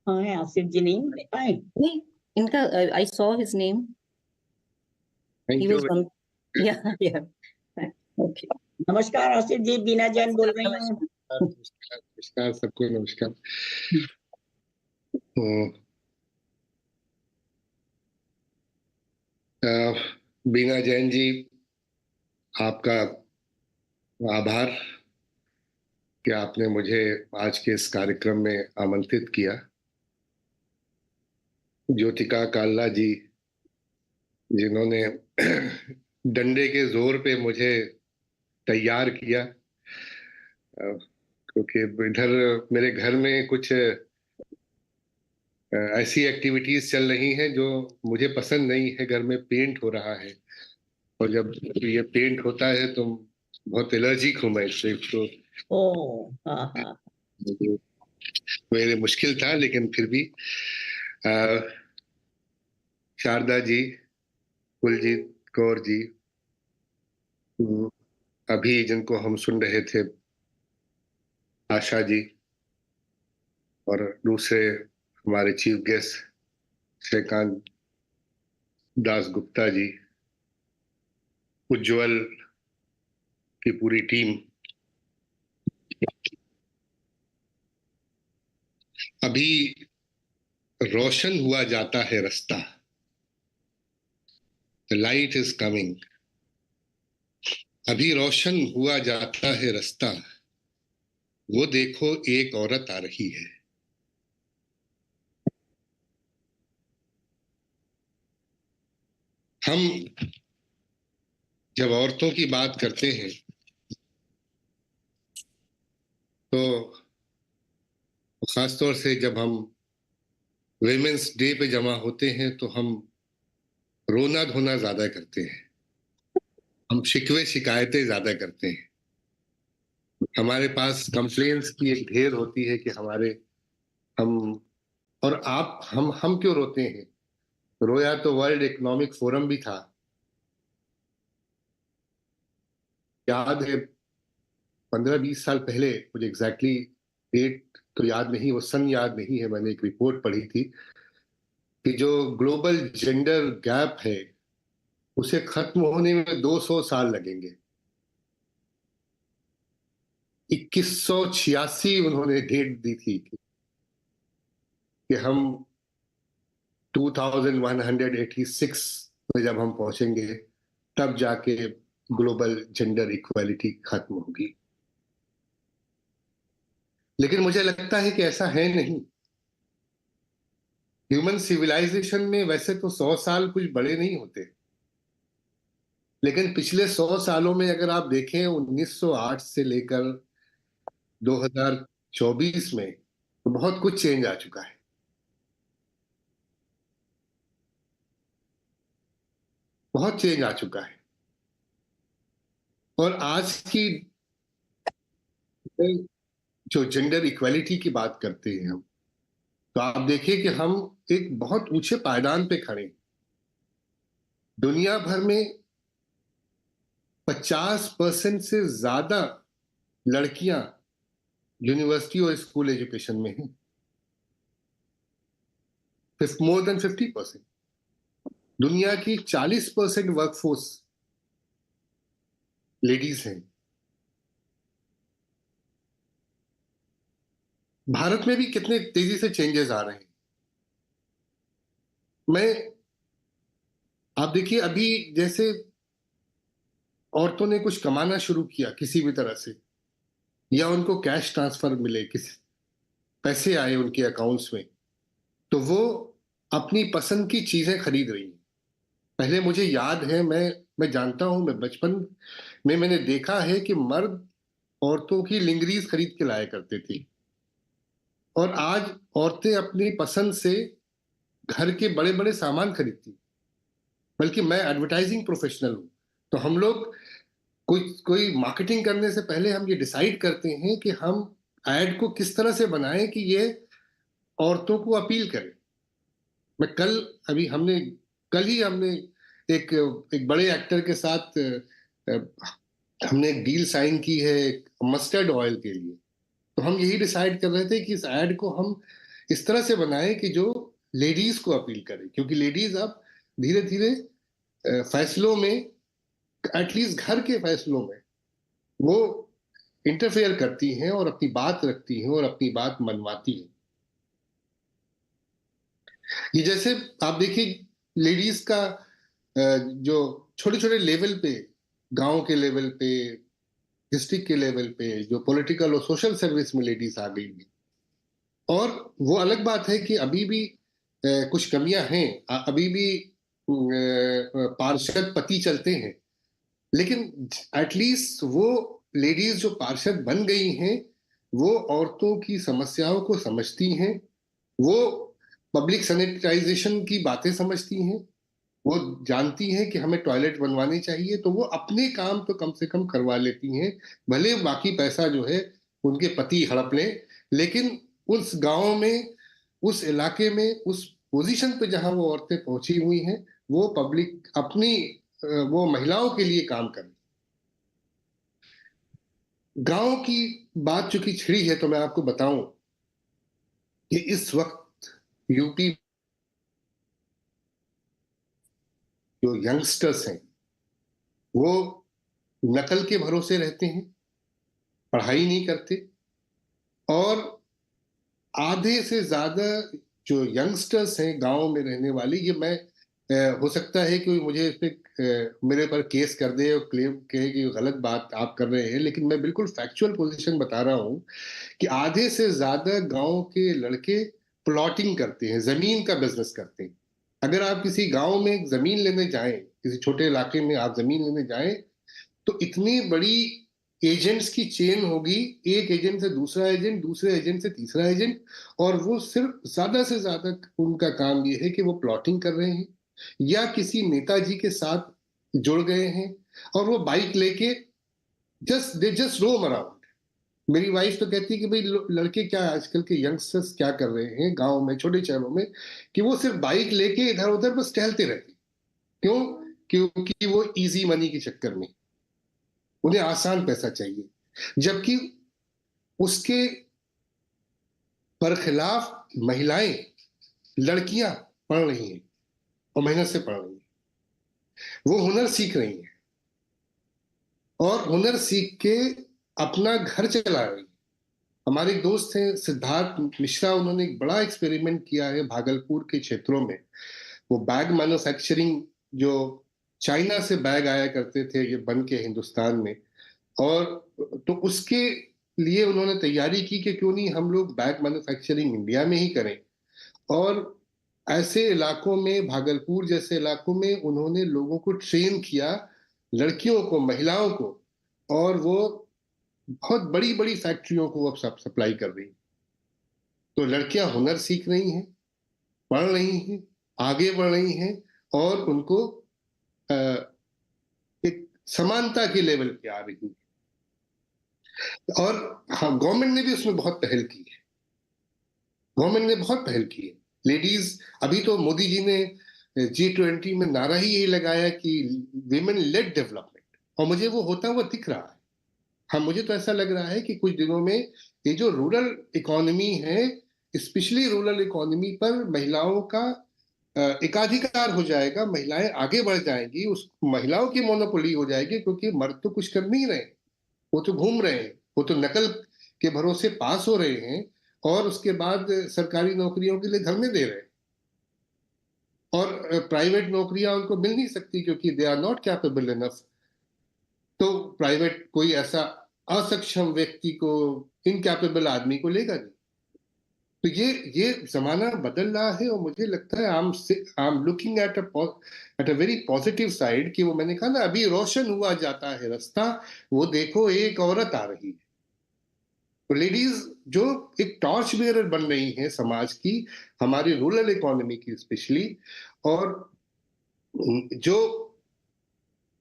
Asif जी नहीं आए. नहीं, इनका I saw his name. Thank He you. was one. Yeah. Okay. नमस्कार आसिफ जी, बीना जैन बोल रही हूँ. नमस्कार सबको, नमस्कार. बीना जैन जी, आपका आभार कि आपने मुझे आज के इस कार्यक्रम में आमंत्रित किया. ज्योतिका काल्ला जी, जिन्होंने डंडे के जोर पे मुझे तैयार किया, क्योंकि इधर मेरे घर में कुछ ऐसी एक्टिविटीज चल रही हैं जो मुझे पसंद नहीं है. घर में पेंट हो रहा है, और जब ये पेंट होता है तो बहुत एलर्जिक हूं मैं इससे. तो मेरे मुश्किल था, लेकिन फिर भी शारदा जी, कुलजीत कौर जी, अभी जिनको हम सुन रहे थे आशा जी, और दूसरे हमारे चीफ गेस्ट श्रीकांत दासगुप्ता जी, उज्जवल की पूरी टीम. अभी रोशन हुआ जाता है रास्ता, द लाइट इज कमिंग. अभी रोशन हुआ जाता है रास्ता, वो देखो एक औरत आ रही है. हम जब औरतों की बात करते हैं तो खासतौर से जब हम विमेंस डे पे जमा होते हैं तो हम रोना धोना ज्यादा करते हैं, हम शिकवे शिकायतें ज्यादा करते हैं. हमारे पास कंप्लेंट्स की एक ढेर होती है कि हम और आप हम क्यों रोते हैं. रोया तो वर्ल्ड इकोनॉमिक फोरम भी था. याद है 15-20 साल पहले, मुझे एग्जैक्टली डेट तो याद नहीं, वो सन याद नहीं है, मैंने एक रिपोर्ट पढ़ी थी कि जो ग्लोबल जेंडर गैप है उसे खत्म होने में 200 साल लगेंगे. 2186 उन्होंने डेट दी थी कि हम 2186 में जब हम पहुंचेंगे तब जाके ग्लोबल जेंडर इक्वालिटी खत्म होगी. लेकिन मुझे लगता है कि ऐसा है नहीं. ह्यूमन सिविलाइजेशन में वैसे तो 100 साल कुछ बड़े नहीं होते, लेकिन पिछले 100 सालों में अगर आप देखें 1908 से लेकर 2024 में तो बहुत कुछ चेंज आ चुका है. बहुत चेंज आ चुका है। और आज की जो जेंडर इक्वालिटी की बात करते हैं हम, तो आप देखिए कि हम एक बहुत ऊंचे पायदान पे खड़े हैं। दुनिया भर में 50% से ज्यादा लड़कियां यूनिवर्सिटी और स्कूल एजुकेशन में हैं, मोर देन 50%। दुनिया की 40% वर्कफोर्स लेडीज हैं। भारत में भी कितने तेजी से चेंजेस आ रहे हैं। आप देखिए, अभी जैसे औरतों ने कुछ कमाना शुरू किया किसी भी तरह से, या उनको कैश ट्रांसफर मिले, किसी पैसे आए उनके अकाउंट्स में, तो वो अपनी पसंद की चीजें खरीद रही हैं। पहले मुझे याद है, मैं जानता हूं, मैं बचपन में मैंने देखा है कि मर्द औरतों की लिंगरीज खरीद के लाया करते थे, और आज औरतें अपनी पसंद से घर के बड़े बड़े सामान खरीदती। बल्कि मैं एडवर्टाइजिंग प्रोफेशनल हूं, तो हम लोग कोई मार्केटिंग करने से पहले हम ये डिसाइड करते हैं कि हम एड को किस तरह से बनाएं कि ये औरतों को अपील करे। कल ही हमने एक बड़े एक्टर के साथ हमने एक डील साइन की है मस्टर्ड ऑयल के लिए। तो हम यही डिसाइड कर रहे थे कि इस एड को हम इस तरह से बनाएं कि जो लेडीज को अपील करे, क्योंकि लेडीज अब धीरे धीरे फैसलों में, एटलीस्ट घर के फैसलों में, वो इंटरफेयर करती हैं और अपनी बात रखती हैं और अपनी बात मनवाती हैं। ये जैसे आप देखिए, लेडीज का जो छोटे छोटे लेवल पे, गांव के लेवल पे, डिस्ट्रिक्ट के लेवल पे, जो पॉलिटिकल और सोशल सर्विस में लेडीज आ गई है। और वो अलग बात है कि अभी भी कुछ कमियां हैं, अभी भी पार्षद पति चलते हैं, लेकिन एटलीस्ट वो लेडीज जो पार्षद बन गई हैं, वो औरतों की समस्याओं को समझती हैं, वो पब्लिक सैनिटाइजेशन की बातें समझती हैं, वो जानती हैं कि हमें टॉयलेट बनवाने चाहिए, तो वो अपने काम तो कम से कम करवा लेती हैं। भले बाकी पैसा जो है उनके पति हड़प लें, लेकिन उस गांव में, उस इलाके में, उस पोजीशन पे जहां वो औरतें पहुंची हुई हैं, वो पब्लिक अपनी वो महिलाओं के लिए काम कर। गांव की बात चूंकि छिड़ी है, तो मैं आपको बताऊं कि इस वक्त यूपी जो यंगस्टर्स हैं, वो नकल के भरोसे रहते हैं, पढ़ाई नहीं करते, और आधे से ज्यादा जो यंगस्टर्स हैं गांव में रहने वाले, ये मैं हो सकता है कि मुझे इस पे मेरे पर केस कर दे और क्लेम कहे कि गलत बात आप कर रहे हैं, लेकिन मैं बिल्कुल फैक्चुअल पोजीशन बता रहा हूं कि आधे से ज्यादा गांव के लड़के प्लॉटिंग करते हैं, जमीन का बिजनेस करते हैं। अगर आप किसी गांव में जमीन लेने जाएं, किसी छोटे इलाके में आप जमीन लेने जाएं, तो इतनी बड़ी एजेंट्स की चेन होगी, एक एजेंट से दूसरा एजेंट, दूसरे एजेंट से तीसरा एजेंट, और वो सिर्फ ज्यादा से ज्यादा उनका काम ये है कि वो प्लॉटिंग कर रहे हैं या किसी नेताजी के साथ जुड़ गए हैं, और वो बाइक लेके जस्ट रोम अराउंड। मेरी वाइफ तो कहती है कि भाई लड़के क्या, आजकल के यंगस्टर्स क्या कर रहे हैं गांव में, छोटे शहरों में, कि वो सिर्फ बाइक लेके इधर उधर बस टहलते रहते। क्यों? क्योंकि वो इजी मनी के चक्कर में, उन्हें आसान पैसा चाहिए, जबकि उसके बरखिलाफ महिलाएं, लड़कियां पढ़ रही हैं और मेहनत से पढ़ रही हैं, वो हुनर सीख रही हैं और हुनर सीख के अपना घर चला रही हैं। हमारे एक दोस्त हैं सिद्धार्थ मिश्रा, उन्होंने एक बड़ा एक्सपेरिमेंट किया है भागलपुर के क्षेत्रों में। वो बैग मैन्युफैक्चरिंग, जो चाइना से बैग आया करते थे ये बन के हिंदुस्तान में, और तो उसके लिए उन्होंने तैयारी की कि क्यों नहीं हम लोग बैग मैन्युफैक्चरिंग इंडिया में ही करें। और ऐसे इलाकों में, भागलपुर जैसे इलाकों में, उन्होंने लोगों को ट्रेन किया, लड़कियों को, महिलाओं को, और वो बहुत बड़ी बड़ी फैक्ट्रियों को अब सब सप्लाई कर रही। तो लड़कियां हुनर सीख रही हैं, पढ़ रही हैं, आगे बढ़ रही हैं, और उनको समानता के लेवल पे आ रही है। और हाँ, गवर्नमेंट ने भी उसमें बहुत पहल की है, गवर्नमेंट ने बहुत पहल की है। लेडीज, अभी तो मोदी जी ने G20 में नारा ही ये लगाया कि विमेन लेड डेवलपमेंट, और मुझे वो होता हुआ दिख रहा है। हाँ, मुझे तो ऐसा लग रहा है कि कुछ दिनों में ये जो रूरल इकोनॉमी है, स्पेशली रूरल इकोनॉमी पर महिलाओं का एकाधिकार हो जाएगा, महिलाएं आगे बढ़ जाएंगी, उस महिलाओं की मोनोपोली हो जाएगी, क्योंकि मर्द तो कुछ कर नहीं रहे, वो तो घूम रहे हैं, वो तो नकल के भरोसे पास हो रहे हैं और उसके बाद सरकारी नौकरियों के लिए धरने दे रहे हैं, और प्राइवेट नौकरियां उनको मिल नहीं सकती क्योंकि they are not capable enough. तो प्राइवेट कोई ऐसा असक्षम व्यक्ति को, इनकैपेबल आदमी को लेगा नहीं। तो ये जमाना बदल रहा है, और मुझे लगता है I am looking at a very positive side, कि वो मैंने कहा ना, अभी रोशन हुआ जाता है रास्ता, वो देखो एक औरत आ रही है। तो लेडीज जो एक टॉर्च बेयरर बन रही हैं समाज की, हमारी रूरल इकोनॉमी की स्पेशली, और जो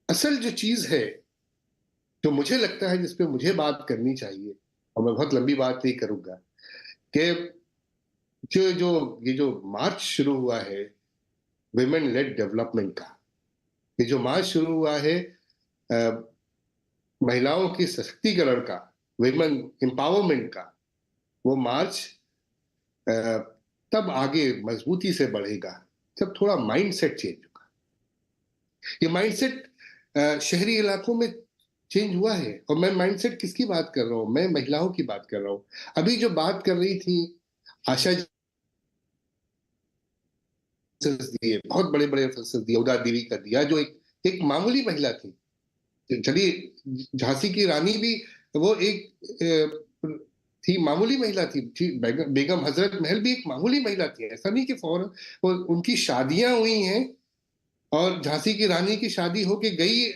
असल जो चीज है जो मुझे लगता है जिस पे मुझे बात करनी चाहिए, और मैं बहुत लंबी बात नहीं करूंगा, कि ये जो मार्च शुरू हुआ है विमेन लेड डेवलपमेंट का, ये जो मार्च शुरू हुआ है महिलाओं की सशक्तिकरण का, विमेन एम्पावरमेंट का, वो मार्च तब आगे मजबूती से बढ़ेगा जब थोड़ा माइंडसेट चेंज होगा। ये माइंडसेट शहरी इलाकों में चेंज हुआ है, और मैं माइंडसेट किसकी बात कर रहा हूं, मैं महिलाओं की बात कर रहा हूं। अभी जो बात कर रही थी आशा दिए, बहुत बड़े बड़े रेफरेंसेस दिए, उदा देवी का दिया, जो एक मामूली महिला थी। चलिए, झांसी की रानी भी वो एक थी, मामूली महिला थी, बेगम हजरत महल भी एक मामूली महिला थी। ऐसा नहीं कि फौरन उनकी शादियां हुई हैं, और झांसी की रानी की शादी होके गई,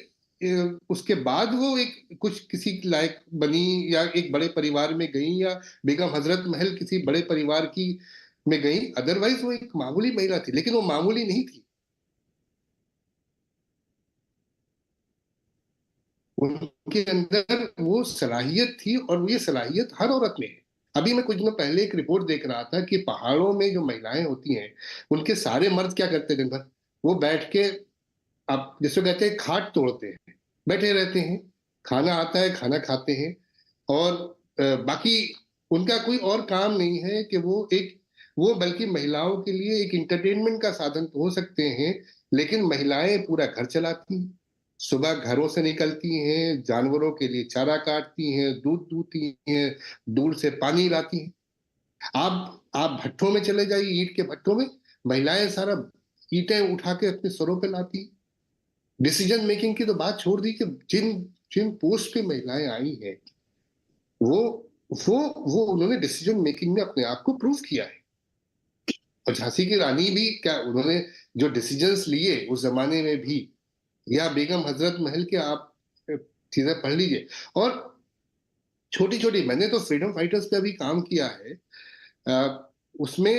उसके बाद वो एक कुछ किसी लायक बनी, या एक बड़े परिवार में गई, या बेगम हजरत महल किसी बड़े परिवार की में गई। अदरवाइज वो एक मामूली महिला थी, लेकिन वो मामूली नहीं थी, उनके अंदर वो सलाहियत थी, और ये सलाहियत हर औरत में है। अभी मैं कुछ दिनों पहले एक रिपोर्ट देख रहा था कि पहाड़ों में जो महिलाएं होती हैं, उनके सारे मर्द क्या करते हैं दिन भर, वो बैठ के, आप जिसको कहते हैं खाट तोड़ते हैं, बैठे रहते हैं, खाना आता है खाना खाते हैं, और बाकी उनका कोई और काम नहीं है कि वो बल्कि महिलाओं के लिए एक इंटरटेनमेंट का साधन तो हो सकते हैं, लेकिन महिलाएं पूरा घर चलाती हैं, सुबह घरों से निकलती हैं, जानवरों के लिए चारा काटती हैं, दूध दूहती हैं, दूर से पानी लाती हैं। आप भट्ठों में चले जाइए, ईंट के भट्ठों में महिलाएं सारा ईंटें उठा के अपने सरों पे लाती हैं। डिसीजन मेकिंग की तो बात छोड़ दी, कि जिन जिन पोस्ट पे महिलाएं आई हैं, वो उन्होंने डिसीजन मेकिंग में अपने आप को प्रूव किया है। और झांसी की रानी भी क्या, उन्होंने जो डिसीजंस लिए उस जमाने में भी, या बेगम हजरत महल के आप चीजें पढ़ लीजिए। और छोटी छोटी, मैंने तो फ्रीडम फाइटर्स पे भी काम किया है, उसमें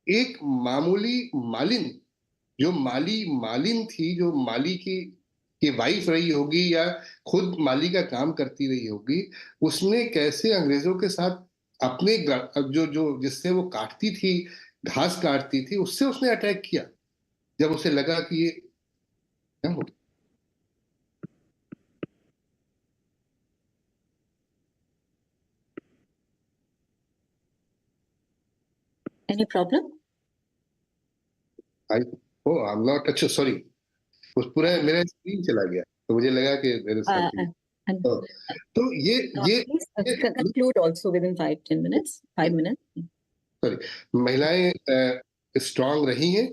एक मामूली मालिन, जो मालिन थी, जो माली की वाइफ रही होगी, या खुद माली का काम करती रही होगी, उसने कैसे अंग्रेजों के साथ अपने जो जिससे वो काटती थी, घास काटती थी, उससे उसने अटैक किया जब उसे लगा कि ये क्या हो। Any problem? I am not, अच्छा सॉरी, उस पूरा मेरा स्क्रीन चला गया, तो मुझे लगा कि मेरे साथ तो ये Please conclude also within 5-10 minutes. 5 minutes. Sorry, महिलाएं स्ट्रांग रही हैं,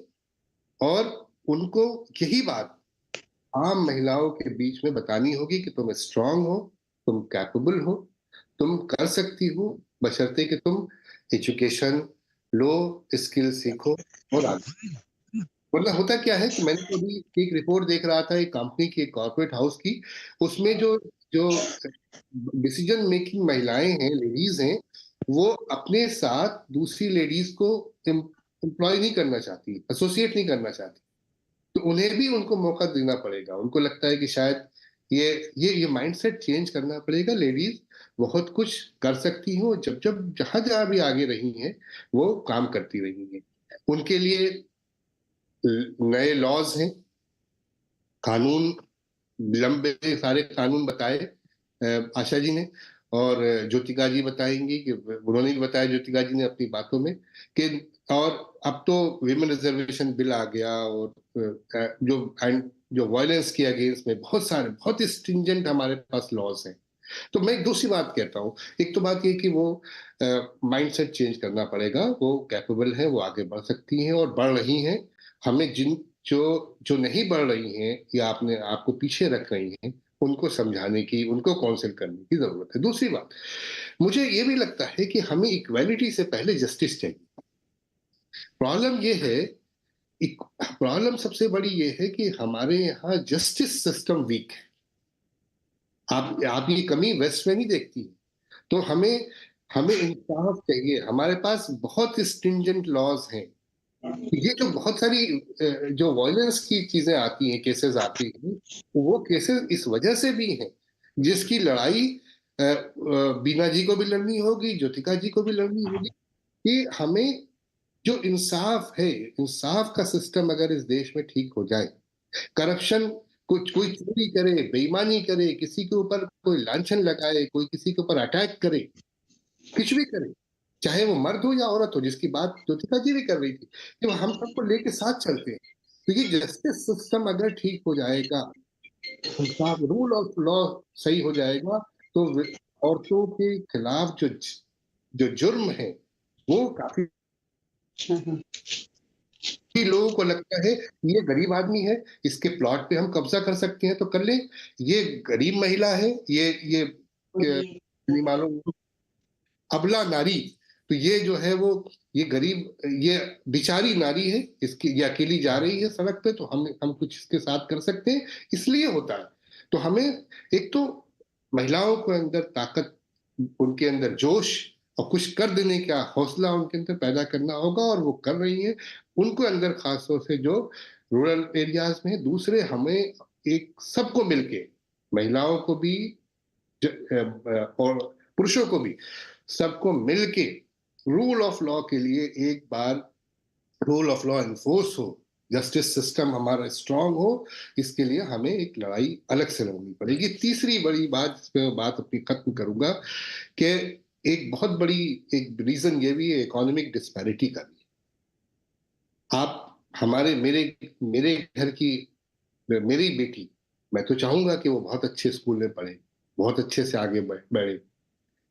और उनको यही बात आम महिलाओं के बीच में बतानी होगी कि तुम स्ट्रांग हो, तुम कैपेबल हो, तुम कर सकती हो, बशर्ते कि तुम एजुकेशन लो, स्किल सीखो और आगे। वरना होता क्या है कि मैंने अभी एक रिपोर्ट देख रहा था एक कंपनी की, एक कॉर्पोरेट हाउस की, उसमें जो जो डिसीजन मेकिंग महिलाएं हैं, लेडीज हैं, वो अपने साथ दूसरी लेडीज को एम्प्लॉय नहीं करना चाहती, एसोसिएट नहीं करना चाहती। तो उन्हें भी उनको मौका देना पड़ेगा। उनको लगता है कि शायद ये माइंडसेट चेंज करना पड़ेगा। लेडीज बहुत कुछ कर सकती हैं, और जब जब जहां जहां भी आगे रही हैं वो काम करती रही हैं। उनके लिए नए लॉज हैं, कानून, लंबे सारे कानून बताए आशा जी ने, और ज्योतिका जी बताएंगी कि उन्होंने भी बताया, ज्योतिका जी ने अपनी बातों में, कि और अब तो विमेन रिजर्वेशन बिल आ गया, और जो वायलेंस के अगेंस्ट में बहुत सारे बहुत स्ट्रिंजेंट हमारे पास लॉज हैं। तो मैं एक दूसरी बात कहता हूँ, एक तो बात ये कि वो माइंडसेट चेंज करना पड़ेगा, वो कैपेबल है, वो आगे बढ़ सकती हैं और बढ़ रही हैं। हमें जो नहीं बढ़ रही हैं या आपने आपको पीछे रख रही हैं, उनको समझाने की, उनको काउंसिल करने की जरूरत है। दूसरी बात, मुझे ये भी लगता है कि हमें इक्वालिटी से पहले जस्टिस चाहिए। प्रॉब्लम ये है, प्रॉब्लम सबसे बड़ी ये है कि हमारे यहाँ जस्टिस सिस्टम वीक है। आप ये कमी वेस्ट में नहीं देखती। तो हमें इंसाफ चाहिए। हमारे पास बहुत स्ट्रिंजेंट लॉज हैं। ये जो बहुत सारी जो वायलेंस की चीजें आती हैं, केसेस आती हैं, वो केसेस इस वजह से भी हैं, जिसकी लड़ाई बीना जी को भी लड़नी होगी, ज्योतिका जी को भी लड़नी होगी, कि हमें जो इंसाफ है, इंसाफ का सिस्टम अगर इस देश में ठीक हो जाए, करप्शन, कोई चोरी करे, बेईमानी करे, किसी के ऊपर कोई लांछन लगाए, कोई किसी के ऊपर अटैक करे, कुछ भी करे, चाहे वो मर्द हो या औरत हो, जिसकी बात ज्योतिका जी भी कर रही थी, कि हम सबको लेके साथ चलते हैं। तो ये जस्टिस सिस्टम अगर ठीक हो जाएगा, रूल ऑफ लॉ सही हो जाएगा, तो औरतों के खिलाफ जो जुर्म है वो काफी लोगों को लगता है ये गरीब आदमी है, इसके प्लॉट पे हम कब्जा कर सकते हैं तो कर ले, ये गरीब महिला है, ये मालूम अबला नारी, तो ये जो है वो ये गरीब, ये बिचारी नारी है, इसकी ये अकेली जा रही है सड़क पे, तो हम कुछ इसके साथ कर सकते हैं, इसलिए होता है। तो हमें एक तो महिलाओं के अंदर ताकत, उनके अंदर जोश और कुछ कर देने का हौसला उनके अंदर पैदा करना होगा, और वो कर रही हैं उनको अंदर, खासतौर से जो रूरल एरियाज में। दूसरे, हमें एक सबको मिलके, महिलाओं को भी और पुरुषों को भी, सबको मिलके रूल ऑफ लॉ के लिए एक बार रूल ऑफ लॉ एनफोर्स हो, जस्टिस सिस्टम हमारा स्ट्रांग हो, इसके लिए हमें एक लड़ाई अलग से लड़नी पड़ेगी। तीसरी बड़ी बात, इस पे बात अपनी खत्म करूंगा, कि एक बहुत बड़ी एक रीजन ये भी है इकोनॉमिक डिस्पैरिटी का भी। आप मेरे घर की मेरी बेटी, मैं तो चाहूंगा कि वो बहुत अच्छे स्कूल में पढ़े, बहुत अच्छे से आगे बढ़े,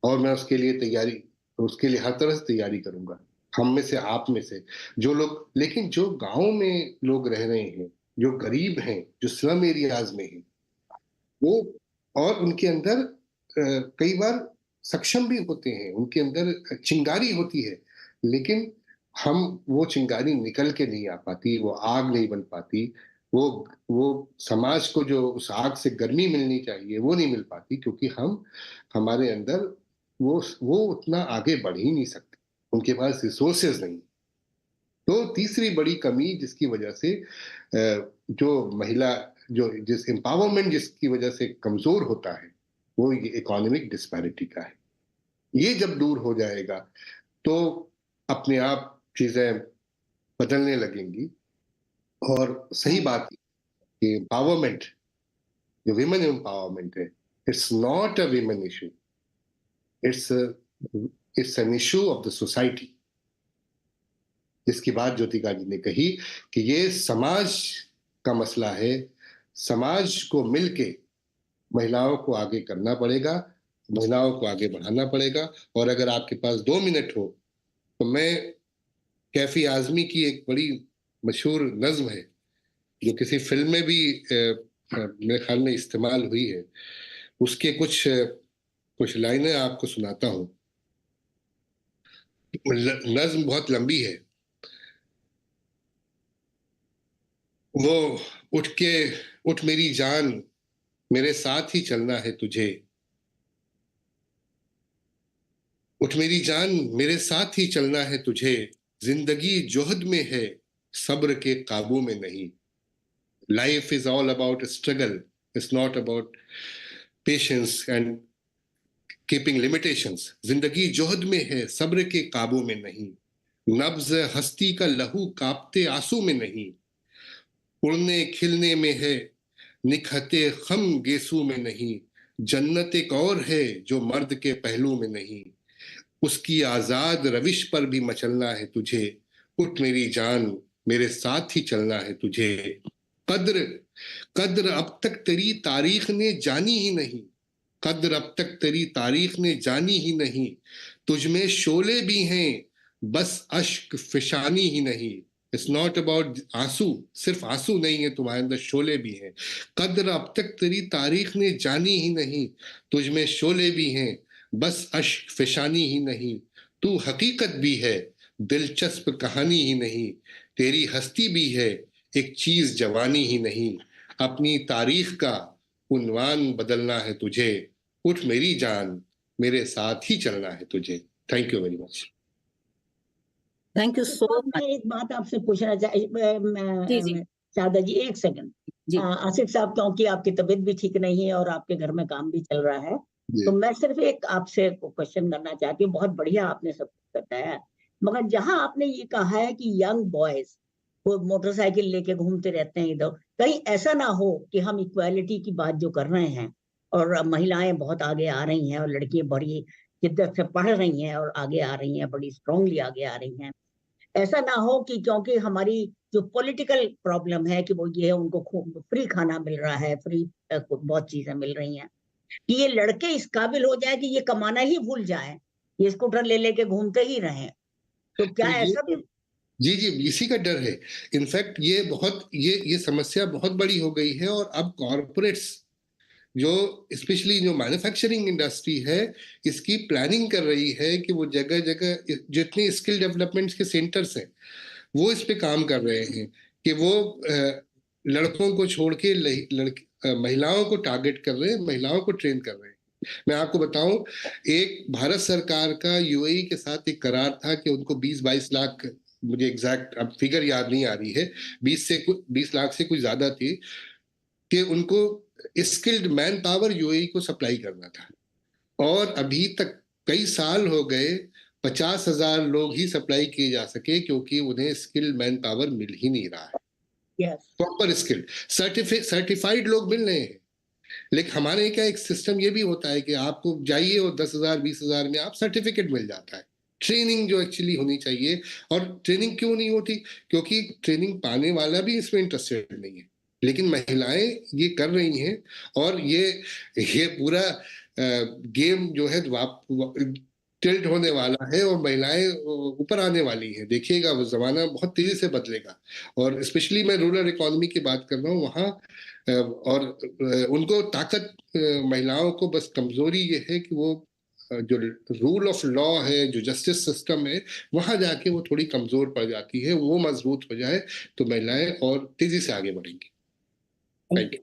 और मैं उसके लिए हर तरह से तैयारी करूंगा। हम में से, आप में से जो लोग, लेकिन जो गांव में लोग रह रहे हैं, जो गरीब हैं, जो स्लम एरियाज में हैं, वो, और उनके अंदर कई बार सक्षम भी होते हैं, उनके अंदर चिंगारी होती है, लेकिन वो चिंगारी निकल के नहीं आ पाती, वो आग नहीं बन पाती, वो समाज को जो उस आग से गर्मी मिलनी चाहिए वो नहीं मिल पाती, क्योंकि हमारे अंदर वो उतना आगे बढ़ ही नहीं सकते, उनके पास रिसोर्सेज नहीं। तो तीसरी बड़ी कमी जिसकी वजह से जो महिला, जिस एम्पावरमेंट जिसकी वजह से कमजोर होता है, वो ये इकोनॉमिक डिस्पैरिटी का है। ये जब दूर हो जाएगा तो अपने आप चीजें बदलने लगेंगी। और सही बात है कि एम्पावरमेंट, जो विमेन एम्पावरमेंट है, it's not a women issue, it's an issue of the society. जिसकी बात ज्योतिका जी ने कही कि ये समाज का मसला है, समाज को मिलके महिलाओं को आगे करना पड़ेगा, महिलाओं को आगे बढ़ाना पड़ेगा। और अगर आपके पास 2 मिनट हो तो मैं कैफी आजमी की एक बड़ी मशहूर नज्म है, जो किसी फिल्म में भी मेरे ख्याल में इस्तेमाल हुई है, उसके कुछ लाइनें आपको सुनाता हूं। नज्म बहुत लंबी है। वो उठ मेरी जान, मेरे साथ ही चलना है तुझे, उठ मेरी जान, मेरे साथ ही चलना है तुझे, जिंदगी जोहद में है, सब्र के काबू में नहीं। Life is all about struggle, It's not about patience and keeping limitations. जिंदगी जोहद में है, सब्र के काबू में नहीं. नब्ज हस्ती का लहू कांपते आंसू में नहीं. उड़ने खिलने में है, निखते खम गेसू में नहीं. जन्नत एक और है जो मर्द के पहलू में नहीं. उसकी आजाद रविश पर भी मचलना है तुझे. उठ मेरी जान, मेरे साथ ही चलना है तुझे. कद्र अब तक तेरी तारीख ने जानी ही नहीं. कद्र अब तक तेरी तारीख ने जानी ही नहीं. तुझमें शोले भी हैं, बस अश्क फिशानी ही नहीं. इट्स नॉट अबाउट आंसू, सिर्फ आंसू नहीं है, तुम्हारे अंदर शोले भी हैं. कद्र अब तक तेरी तारीख ने जानी ही नहीं. तुझमें शोले भी हैं, बस अश्क फिशानी ही नहीं. तू हकीकत भी है, दिलचस्प कहानी ही नहीं. तेरी हस्ती भी है, एक चीज जवानी ही नहीं. अपनी तारीख का उन्वान बदलना है तुझे. उठ मेरी जान, मेरे साथ ही चलना है तुझे. Thank you very much. Thank you so much. मैं एक बात आपसे पूछना चाहिए शारदा जी, एक सेकंड. आसिफ साहब, क्योंकि आपकी तबीयत भी ठीक नहीं है और आपके घर में काम भी चल रहा है, तो मैं सिर्फ एक आपसे क्वेश्चन करना चाहती हूँ. बहुत बढ़िया आपने सब कुछ बताया, मगर जहां आपने ये कहा है कि यंग बॉयज वो मोटरसाइकिल लेके घूमते रहते हैं इधर, कहीं ऐसा ना हो कि हम इक्वालिटी की बात जो कर रहे हैं और महिलाएं बहुत आगे आ रही हैं और लड़कियां बड़ी शिद्दत से पढ़ रही हैं और आगे आ रही हैं, बड़ी स्ट्रांगली आगे आ रही हैं, ऐसा ना हो कि क्योंकि हमारी जो पॉलिटिकल प्रॉब्लम है कि वो ये उनको फ्री खाना मिल रहा है, फ्री बहुत चीजें मिल रही हैं, कि ये लड़के इस काबिल हो जाए कि ये कमाना ही भूल जाए, ये स्कूटर ले लेके घूमते ही रहें. तो क्या ऐसा भी? जी जी, इसी का डर है. इनफैक्ट ये समस्या बहुत बड़ी हो गई है. और अब कॉर्पोरेट्स जो स्पेशली जो मैन्युफैक्चरिंग इंडस्ट्री है, इसकी प्लानिंग कर रही है कि वो जगह जगह जितने स्किल डेवलपमेंट के सेंटर्स हैं वो इस पे काम कर रहे हैं कि वो लड़कों को छोड़ के महिलाओं को टारगेट कर रहे हैं, महिलाओं को ट्रेन कर रहे हैं. मैं आपको बताऊं, एक भारत सरकार का यूएई के साथ एक करार था कि उनको 20-22 लाख, मुझे एग्जैक्ट अब फिगर याद नहीं आ रही है, 20 लाख से कुछ ज्यादा थी, कि उनको स्किल्ड मैन पावर यूएई को सप्लाई करना था. और अभी तक कई साल हो गए, 50,000 लोग ही सप्लाई किए जा सके, क्योंकि उन्हें स्किल्ड मैन पावर मिल ही नहीं रहा है. प्रॉपर स्किल्ड सर्टिफाइड लोग मिल रहे हैं. लेकिन हमारे क्या एक सिस्टम ये भी होता है कि आपको जाइए और 10,000 20,000 में आप सर्टिफिकेट मिल जाता है. ट्रेनिंग जो एक्चुअली होनी चाहिए, और ट्रेनिंग क्यों नहीं होती? क्योंकि ट्रेनिंग पाने वाला भी इसमें इंटरेस्टेड नहीं है. लेकिन महिलाएं ये कर रही हैं, और ये पूरा गेम जो है टिल्ट होने वाला है, और महिलाएं ऊपर आने वाली हैं. देखिएगा, वो जमाना बहुत तेजी से बदलेगा. और स्पेशली मैं रूरल इकोनॉमी की बात कर रहा हूँ वहाँ, और उनको ताकत, महिलाओं को बस कमजोरी ये है कि वो जो रूल ऑफ लॉ है, जो जस्टिस सिस्टम है, वहां जाके वो थोड़ी कमजोर पड़ जाती है. वो मजबूत हो जाए तो महिलाएं और तेजी से आगे बढ़ेंगी. Thank you.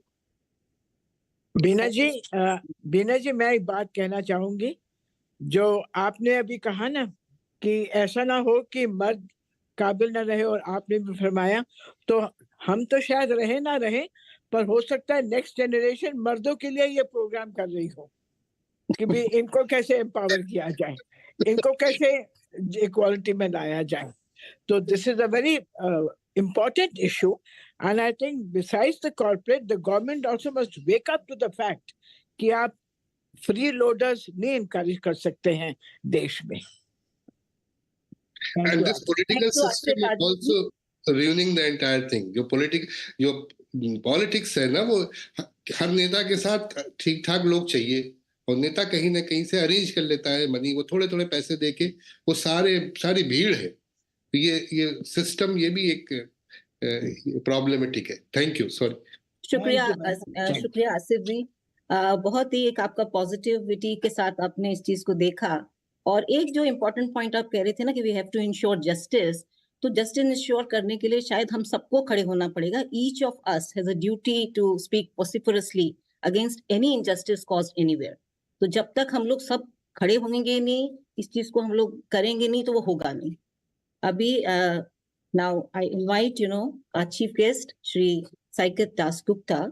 बीना जी, मैं एक बात कहना चाहूंगी. जो आपने अभी कहा ना कि ऐसा ना हो कि मर्द काबिल ना रहे, और आपने भी फरमाया, तो हम तो शायद रहे ना रहे, पर हो सकता है नेक्स्ट जनरेशन मर्दों के लिए ये प्रोग्राम कर रही हो कि भी इनको कैसे एम्पावर किया जाए, इनको कैसे इक्वालिटी में लाया जाए. तो this is a very important issue, and I think besides the corporate, the government also must wake up to the fact कि आप फ्री लोडर्स नहीं encourage कर सकते हैं देश में. And this political system is also ruining the entire thing. जो politics है ना, वो हर नेता के साथ ठीक ठाक लोग चाहिए, और नेता कहीं ना कहीं से अरेंज कर लेता है मनी, वो थोड़े थोड़े पैसे देके, वो सारी भीड़ है. ये सिस्टम, ये भी एक प्रॉब्लमेटिक है. Thank you. सॉरी. शुक्रिया आसिफ जी. बहुत ही एक आपका पॉजिटिविटी के साथ आपने इस चीज को देखा. और एक जो इम्पोर्टेंट पॉइंट आप कह रहे थे ना कि we have to ensure justice, तो जस्टिस इंश्योर करने के लिए शायद हम सबको खड़े होना पड़ेगा. Each of us has a duty to speak vociferously against any injustice caused anywhere. तो जब तक हम लोग सब खड़े होंगे नहीं, इस चीज को हम लोग करेंगे नहीं, तो वो होगा नहीं. अभी now I invite our chief guest Shri Saikat Dasgupta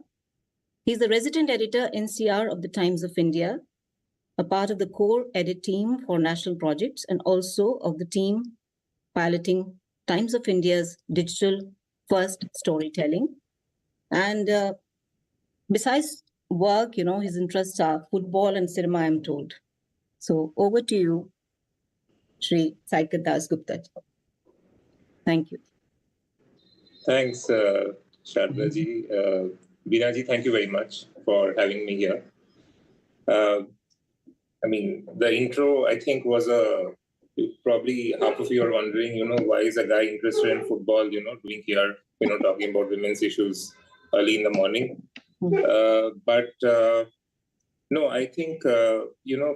He's the resident editor NCR of the Times of India, a part of the core edit team for national projects, and also of the team piloting Times of India's digital first storytelling. And besides work, his interests are football and cinema, I'm told. So over to you, Shri Saikat Dasgupta. Thank you. Thanks, Chandra ji. Veena ji, thank you very much for having me here. I mean, the intro, I think, was probably half of you are wondering, why is a guy interested in football, doing here, talking about women's issues early in the morning. No, I think,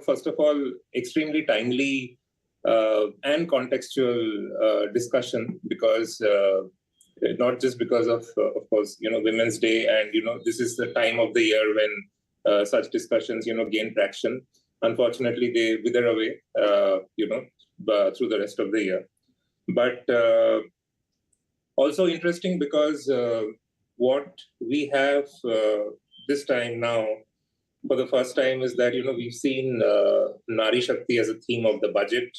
first of all, extremely timely and contextual discussion, because not just because of course, Women's Day, and, this is the time of the year when such discussions, gain traction. Unfortunately, they wither away, through the rest of the year. But also interesting because what we have this time now, for the first time, is that, we've seen Nari Shakti as a theme of the budget,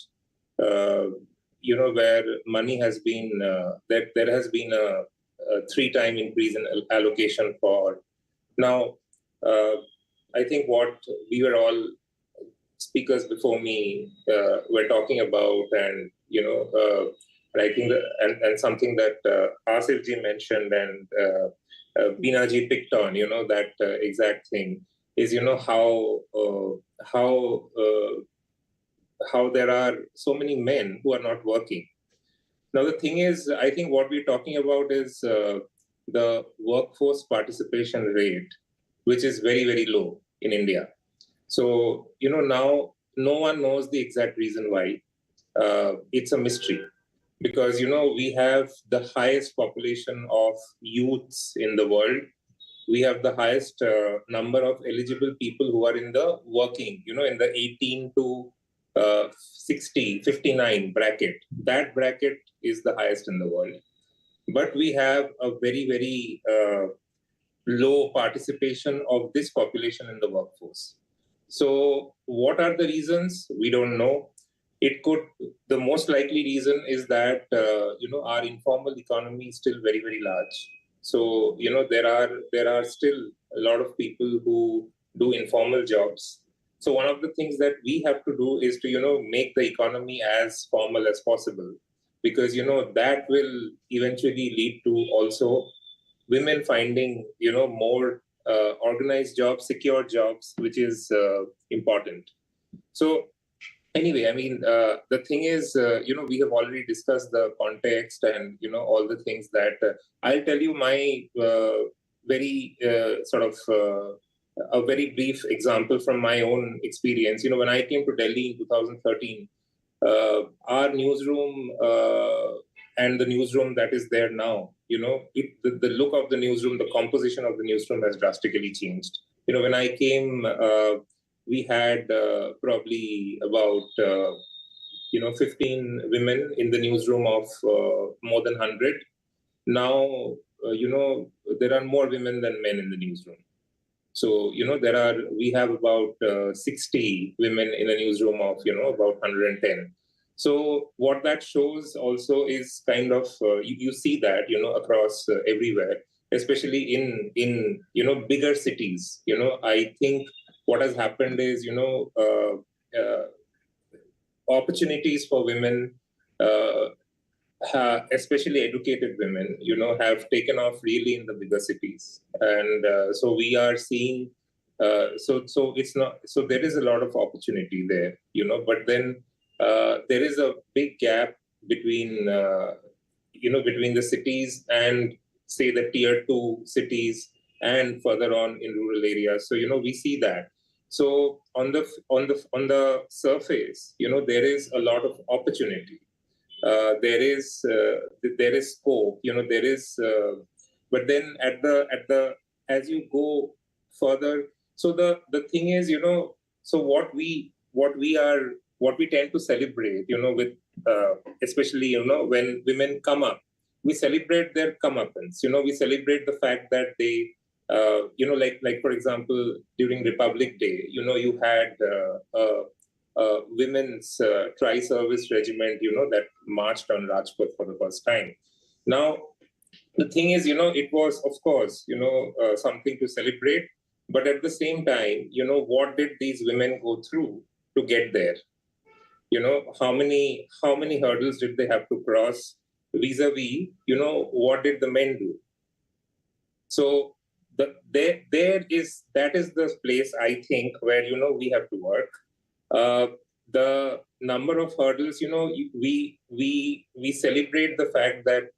where money has been, there has been a 3-time increase in allocation for. Now, I think what we were all speakers before me were talking about, and, I think and something that Asif ji mentioned and Veena ji picked on, that exact thing is, how there are so many men who are not working. Now, the thing is, I think what we're talking about is the workforce participation rate, which is very, very low in India. So, now no one knows the exact reason why. It's a mystery, because, we have the highest population of youths in the world. We have the highest number of eligible people who are in the working, in the 18 to 60, 59 bracket. That bracket is the highest in the world. But we have a very, very low participation of this population in the workforce. So what are the reasons? We don't know. The most likely reason is that, our informal economy is still very, very large. So, there are still a lot of people who do informal jobs. So one of the things that we have to do is to, make the economy as formal as possible, because, that will eventually lead to also women finding, more organized jobs, secure jobs, which is important. So anyway, I mean, the thing is, we have already discussed the context and, all the things that I'll tell you my very a very brief example from my own experience. When I came to Delhi in 2013, our newsroom and the newsroom that is there now, the look of the newsroom, the composition of the newsroom has drastically changed. When I came, we had probably about 15 women in the newsroom of more than 100. Now, there are more women than men in the newsroom. So, we have about 60 women in a newsroom of, about 110. So what that shows also is kind of, you see that, across everywhere, especially in bigger cities. I think what has happened is, opportunities for women, especially educated women, have taken off really in the bigger cities. And so we are seeing, so it's not, so there is a lot of opportunity there, but then there is a big gap between, between the cities and say the tier 2 cities and further on in rural areas. So, we see that. So on the surface, there is a lot of opportunity. There is scope, there is, but then as you go further, so the thing is, so what we tend to celebrate, with especially, when women come up, we celebrate their comeuppance. We celebrate the fact that they like for example, during Republic Day, you had women's tri-service regiment, that marched on Rajpath for the first time. Now, the thing is, it was, of course, something to celebrate. But at the same time, what did these women go through to get there? How many hurdles did they have to cross vis-a-vis, what did the men do? So that is the place, I think, where, we have to work. The number of hurdles, we celebrate the fact that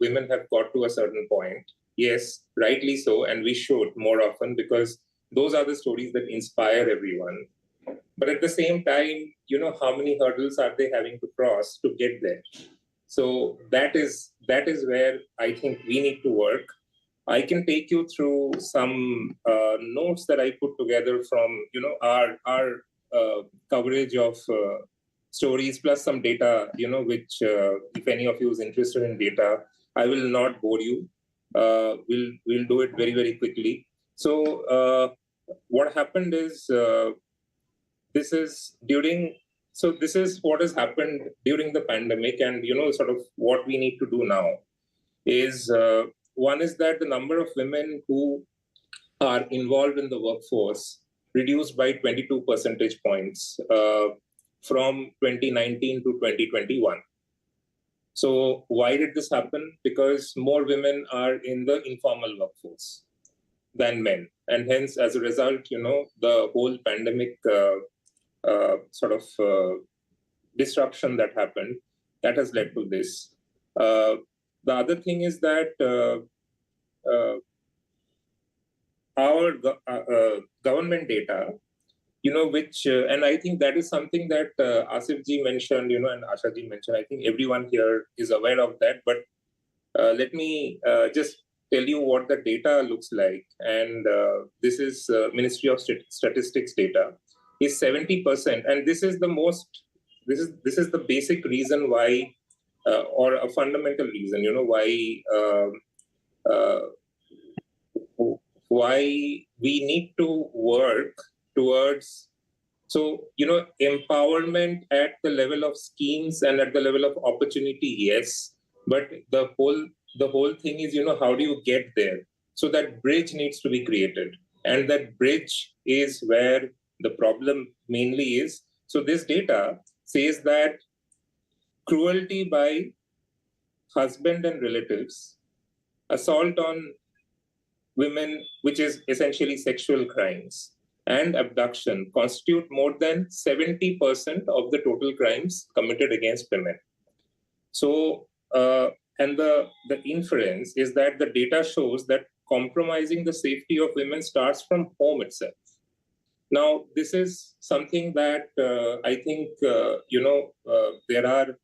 women have got to a certain point. Yes, rightly so, and we should more often, because those are the stories that inspire everyone. But at the same time, how many hurdles are they having to cross to get there? So that is where I think we need to work. I can take you through some notes that I put together from our coverage of stories, plus some data, which if any of you is interested in data, I will not bore you. We'll do it very, very quickly. So what happened is this is what has happened during the pandemic, and sort of what we need to do now is one is that the number of women who are involved in the workforce reduced by 22 percentage points from 2019 to 2021. So why did this happen? Because more women are in the informal workforce than men. And hence, as a result, the whole pandemic sort of disruption that happened, that has led to this. The other thing is that our government data, which, and I think that is something that Asif ji mentioned, and Asha ji mentioned. I think everyone here is aware of that. But let me just tell you what the data looks like. And this is Ministry of Statistics data, is 70%. And this is the most, this is the basic reason why, or a fundamental reason, why we need to work towards, empowerment at the level of schemes and at the level of opportunity, yes, but the whole thing is, how do you get there? So that bridge needs to be created, and that bridge is where the problem mainly is. So this data says that cruelty by husband and relatives, assault on women, which is essentially sexual crimes, and abduction constitute more than 70% of the total crimes committed against women. So, and the inference is that the data shows that compromising the safety of women starts from home itself. Now, this is something that I think, there are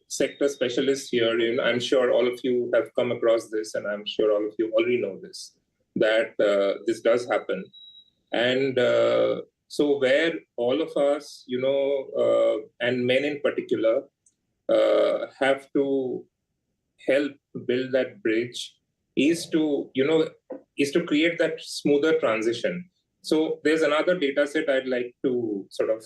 sector specialists here. I'm sure all of you have come across this, and I'm sure all of you already know this, that this does happen. And so where all of us, and men in particular, have to help build that bridge is to create that smoother transition. So there's another data set I'd like to sort of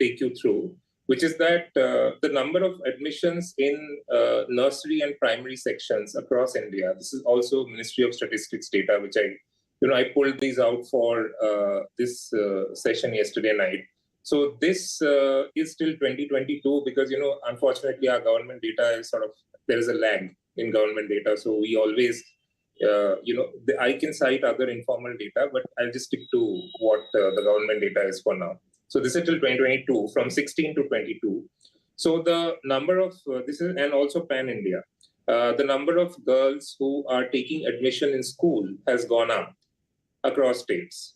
take you through, which is that the number of admissions in nursery and primary sections across India, this is also Ministry of Statistics data, which I pulled these out for this session yesterday night. So this is still 2022 because, unfortunately, our government data is there is a lag in government data. So we always, I can cite other informal data, but I'll just stick to what the government data is for now. So this is till 2022, from 16 to 22. So the number of, and also pan-India, the number of girls who are taking admission in school has gone up across states.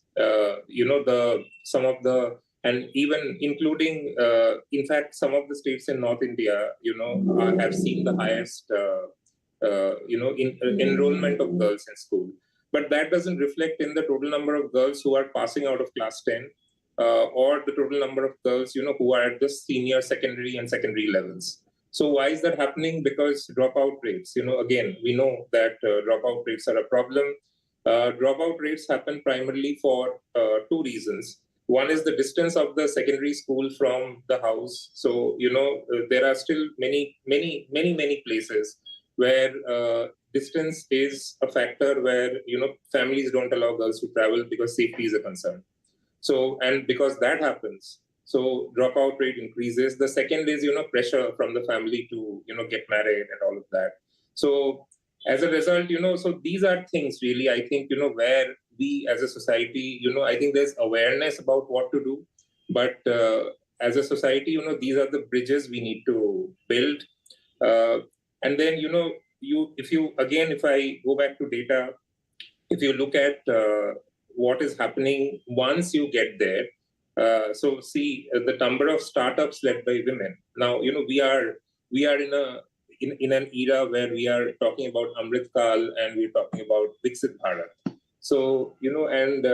And even including, in fact, some of the states in North India, have seen the highest, enrollment of girls in school. But that doesn't reflect in the total number of girls who are passing out of class 10, or the total number of girls, who are at the senior secondary and secondary levels. So why is that happening? Because dropout rates, again, we know that dropout rates are a problem. Dropout rates happen primarily for two reasons. One is the distance of the secondary school from the house. So, there are still many places where distance is a factor where, families don't allow girls to travel because safety is a concern. So, and because that happens, so dropout rate increases. The second is, pressure from the family to, get married and all of that. So as a result, so these are things really, I think, where we as a society, I think there's awareness about what to do. But as a society, these are the bridges we need to build. And then, if I go back to data, if you look at what is happening once you get there, so see the number of startups led by women. Now, we are in an era where we are talking about Amrit Kal and we're talking about Viksit Bharat. So, and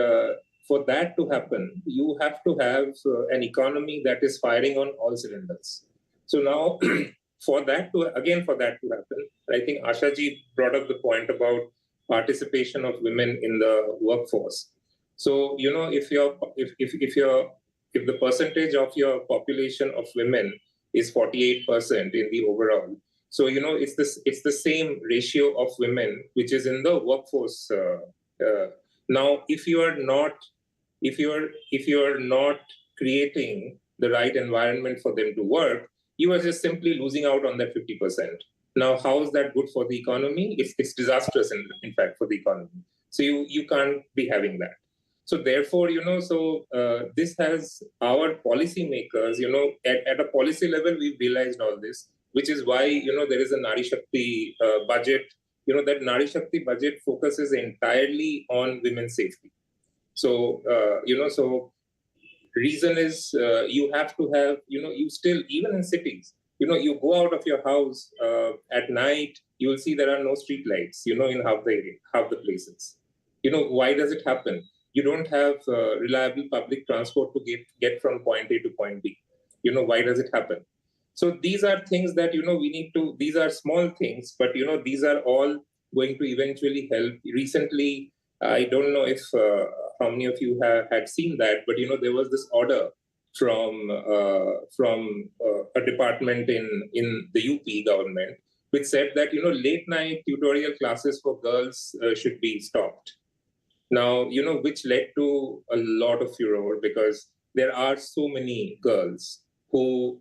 for that to happen, you have to have an economy that is firing on all cylinders. So now, for that to happen, I think Asha ji brought up the point about participation of women in the workforce. So, if the percentage of your population of women is 48% in the overall, so it's the same ratio of women which is in the workforce. Now, if you are not creating the right environment for them to work, you are just simply losing out on that 50%. Now, how is that good for the economy? It's disastrous, in fact, for the economy. So you can't be having that. So therefore, this has our policymakers, at a policy level, we've realized all this, which is why, there is a Nari Shakti budget, that Nari Shakti budget focuses entirely on women's safety. So, so reason is you have to have, you still, even in cities, you go out of your house at night, you will see there are no street lights, in half the places. Why does it happen? You don't have reliable public transport to get from point A to point B. Why does it happen? So these are things that, we need to, these are small things, but, these are all going to eventually help. Recently, I don't know if how many of you had seen that, but, there was this order from a department in the UP government, which said that, late night tutorial classes for girls should be stopped. Now, which led to a lot of furor because there are so many girls who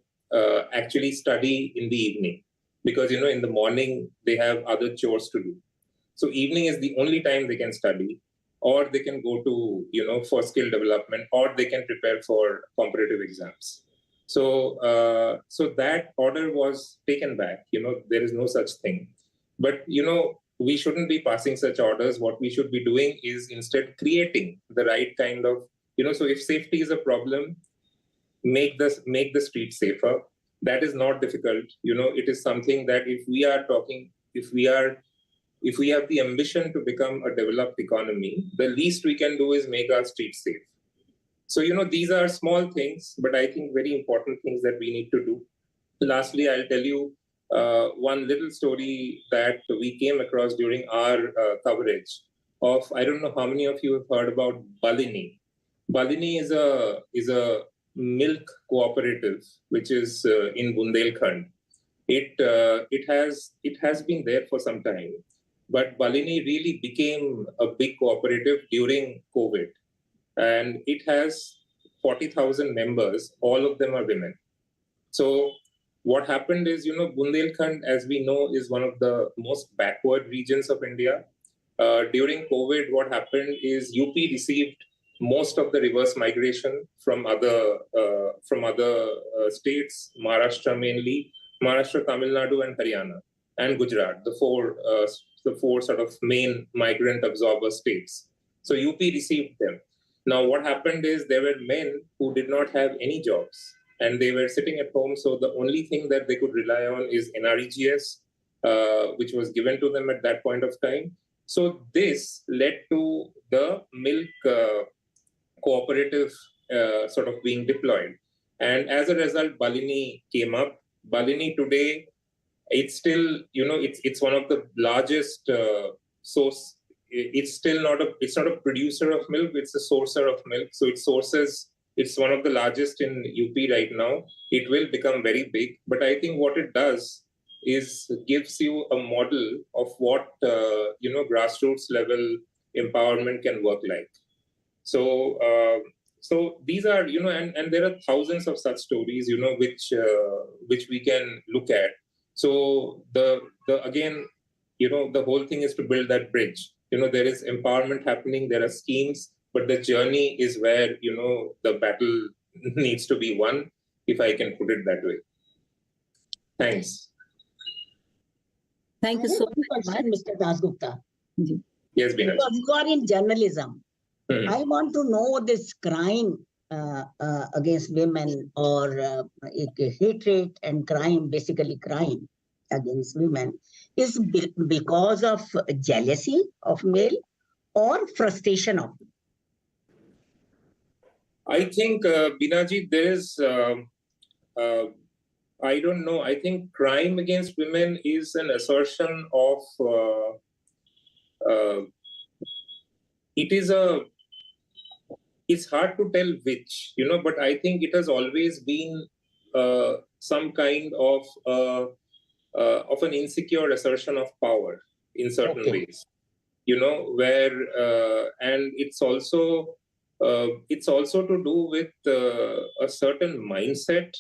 actually study in the evening because, in the morning they have other chores to do. So evening is the only time they can study, or they can go to, for skill development, or they can prepare for competitive exams. So, so that order was taken back. There is no such thing. But, we shouldn't be passing such orders. What we should be doing is instead creating the right kind of, so if safety is a problem, make the street safer. That is not difficult. It is something that if we have the ambition to become a developed economy, the least we can do is make our streets safe. So, these are small things, but I think very important things that we need to do. Lastly, I'll tell you one little story that we came across during our coverage of, I don't know how many of you have heard about Balini. Balini is a milk cooperative, which is in Bundelkhand. It has been there for some time, but Balini really became a big cooperative during COVID. And it has 40,000 members, all of them are women. So what happened is, Bundelkhand, as we know, is one of the most backward regions of India. During COVID, what happened is UP received most of the reverse migration from other states, Maharashtra mainly, Maharashtra, Tamil Nadu, and Haryana, and Gujarat, the four sort of main migrant absorber states. So UP received them. Now, what happened is there were men who did not have any jobs, and they were sitting at home. So the only thing that they could rely on is NREGS, which was given to them at that point of time. So this led to the milk cooperative sort of being deployed. And as a result, Balini came up. Balini today it's still, it's one of the largest source. It's not a producer of milk, it's a sourcer of milk. So it's one of the largest in UP right now. It will become very big, but I think what it does is gives you a model of what, grassroots level empowerment can work like. So, so these are, and there are thousands of such stories, which we can look at. So again, the whole thing is to build that bridge. There is empowerment happening, there are schemes, but the journey is where, the battle needs to be won, if I can put it that way. Thanks. Thank you so much, Mr. Dasgupta. Yes, Bina. Because you are in journalism. I want to know this crime against women, or hatred and crime, basically crime against women, is because of jealousy of male or frustration of male? I think, Binaji, there is, I don't know, I think crime against women is an assertion of, it's hard to tell which, but I think it has always been some kind of an insecure assertion of power in certain ways, where, and it's also to do with a certain mindset.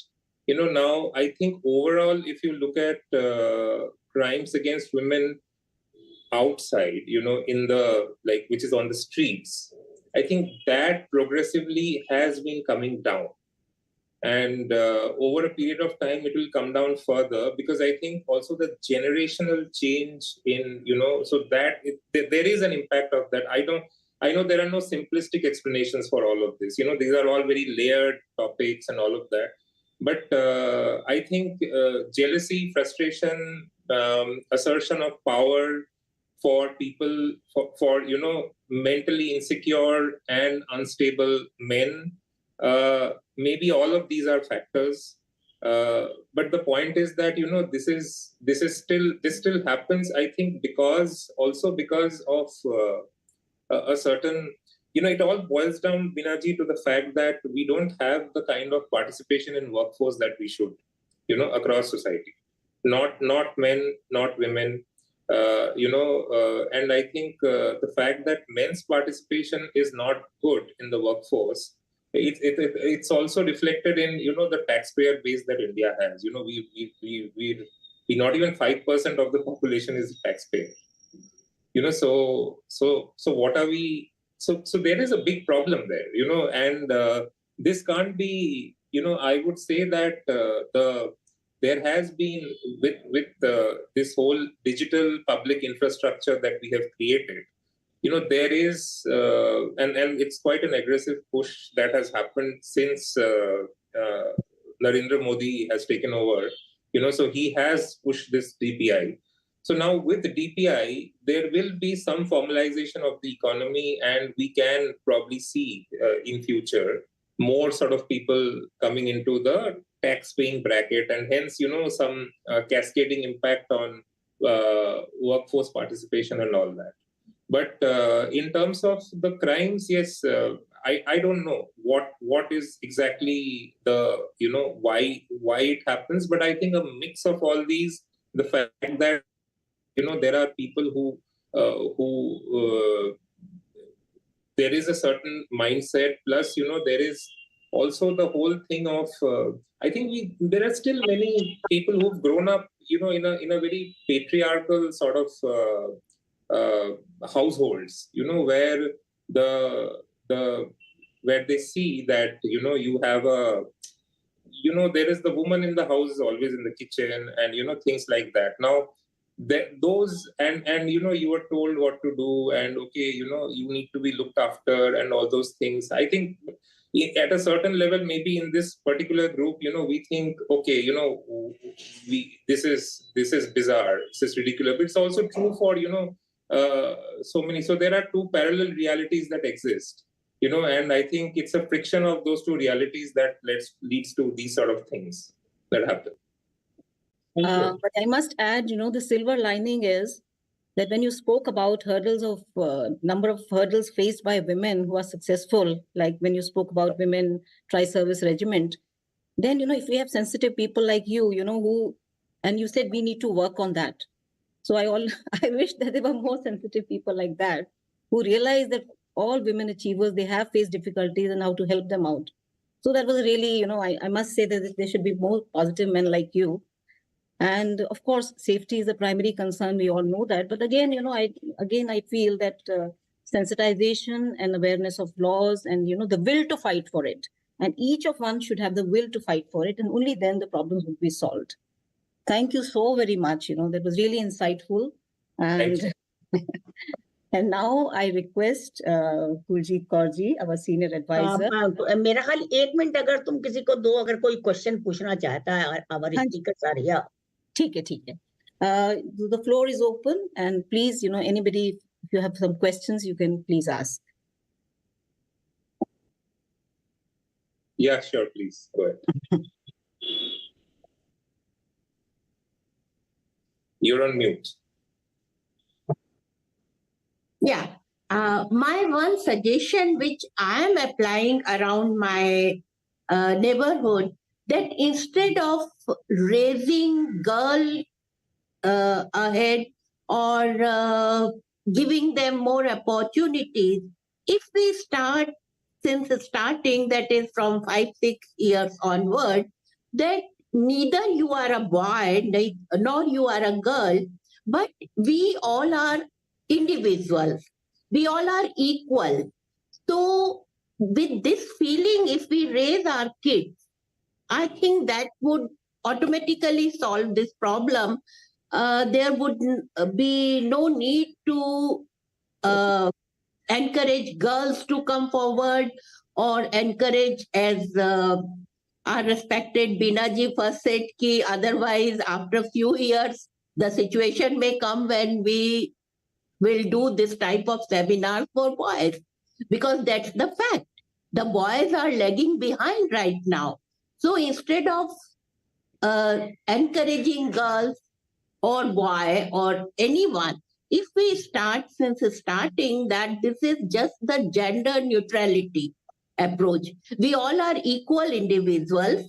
Now I think overall, if you look at crimes against women outside, in the, which is on the streets, I think that progressively has been coming down. And over a period of time, it will come down further, because I think also the generational change in, so that there is an impact of that. I know there are no simplistic explanations for all of this. These are all very layered topics and all of that. But I think jealousy, frustration, assertion of power for people, for mentally insecure and unstable men, maybe all of these are factors. But the point is that, this still happens, I think, because of a certain, it all boils down, Binaji, to the fact that we don't have the kind of participation in workforce that we should, across society. Not men, not women, and I think the fact that men's participation is not good in the workforce, it's also reflected in, the taxpayer base that India has. We not even 5% of the population is taxpayer. So what are we? So there is a big problem there, and this can't be, I would say that there has been with this whole digital public infrastructure that we have created, there is, and it's quite an aggressive push that has happened since Narendra Modi has taken over, so he has pushed this DPI. So now with the DPI, there will be some formalization of the economy, and we can probably see in future more sort of people coming into the tax-paying bracket, and hence, some cascading impact on workforce participation and all that. But in terms of the crimes, yes, I don't know what is exactly the, why it happens, but I think a mix of all these, the fact that, there are people who there is a certain mindset, plus, there is also the whole thing of, I think there are still many people who've grown up, in a very patriarchal sort of households, where where they see that, you have a, there is the woman in the house is always in the kitchen, and, things like that. Now, those, and you were told what to do, and okay, you need to be looked after and all those things. I think at a certain level, maybe in this particular group, we think, okay, this is bizarre, this is ridiculous. But it's also true for, so many. So there are two parallel realities that exist, and I think it's a friction of those two realities that leads to these sort of things that happen. But I must add, the silver lining is that when you spoke about hurdles of number of hurdles faced by women who are successful, like when you spoke about women tri-service regiment, then, if we have sensitive people like you, who, and you said we need to work on that. So I wish that there were more sensitive people like that who realize that all women achievers, they have faced difficulties and how to help them out. So that was really, I must say that there should be more positive men like you. And of course, safety is a primary concern. We all know that. But again, I feel that sensitization and awareness of laws and, the will to fight for it. And each of one should have the will to fight for it. And only then the problems will be solved. Thank you so very much. That was really insightful. And and now I request Kuljeet Kaur ji, our senior advisor. मेरा ख्याल 1 minute अगर तुम किसी को दो, अगर कोई question पूछना चाहता है, our speakers are here. ठीक है. The floor is open, and please, anybody, if you have some questions, you can please ask. Yeah, sure, please go ahead. You're on mute. Yeah. My one suggestion, which I am applying around my neighborhood, that instead of raising girl ahead or giving them more opportunities, if we start since starting, that is from 5-6 years onward, that neither you are a boy nor you are a girl, but we all are individuals. We all are equal. So with this feeling, if we raise our kids, I think that would automatically solve this problem. There would be no need to encourage girls to come forward or encourage, as our respected Binaji first said, ki otherwise after a few years, the situation may come when we will do this type of seminar for boys, because that's the fact. The boys are lagging behind right now. So instead of encouraging girls or boy or anyone, if we start since starting that this is just the gender neutrality approach, we all are equal individuals.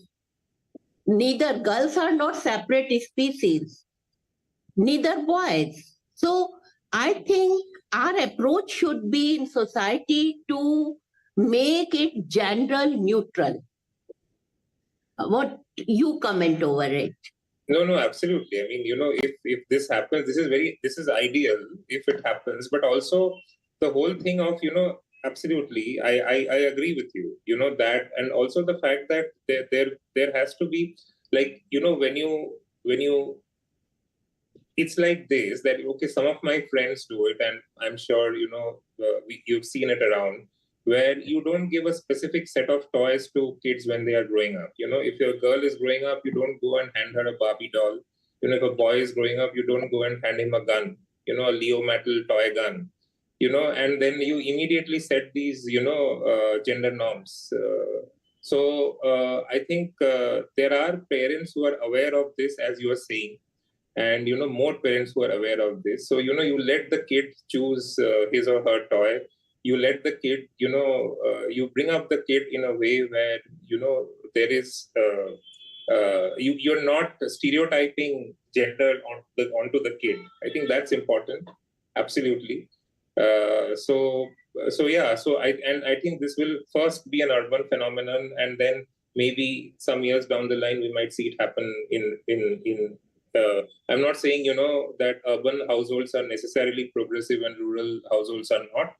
Neither girls are not separate species, neither boys. So I think our approach should be in society to make it gender neutral. What you comment over it? No, absolutely. I mean, if this happens, this is ideal if it happens, but also the whole thing of, absolutely, I agree with you, that, and also the fact that there has to be, like, when you, it's like this, that, okay, some of my friends do it, and I'm sure, you've seen it around, where you don't give a specific set of toys to kids when they are growing up. If your girl is growing up, you don't go and hand her a Barbie doll. If a boy is growing up, you don't go and hand him a gun, a Leo metal toy gun, and then you immediately set these, gender norms. So I think there are parents who are aware of this, as you are saying, and, more parents who are aware of this. So, you let the kid choose his or her toy. You let the kid, you bring up the kid in a way where, there is, you're not stereotyping gender onto the kid. I think that's important. Absolutely. So I think this will first be an urban phenomenon, and then maybe some years down the line, we might see it happen in I'm not saying, that urban households are necessarily progressive and rural households are not.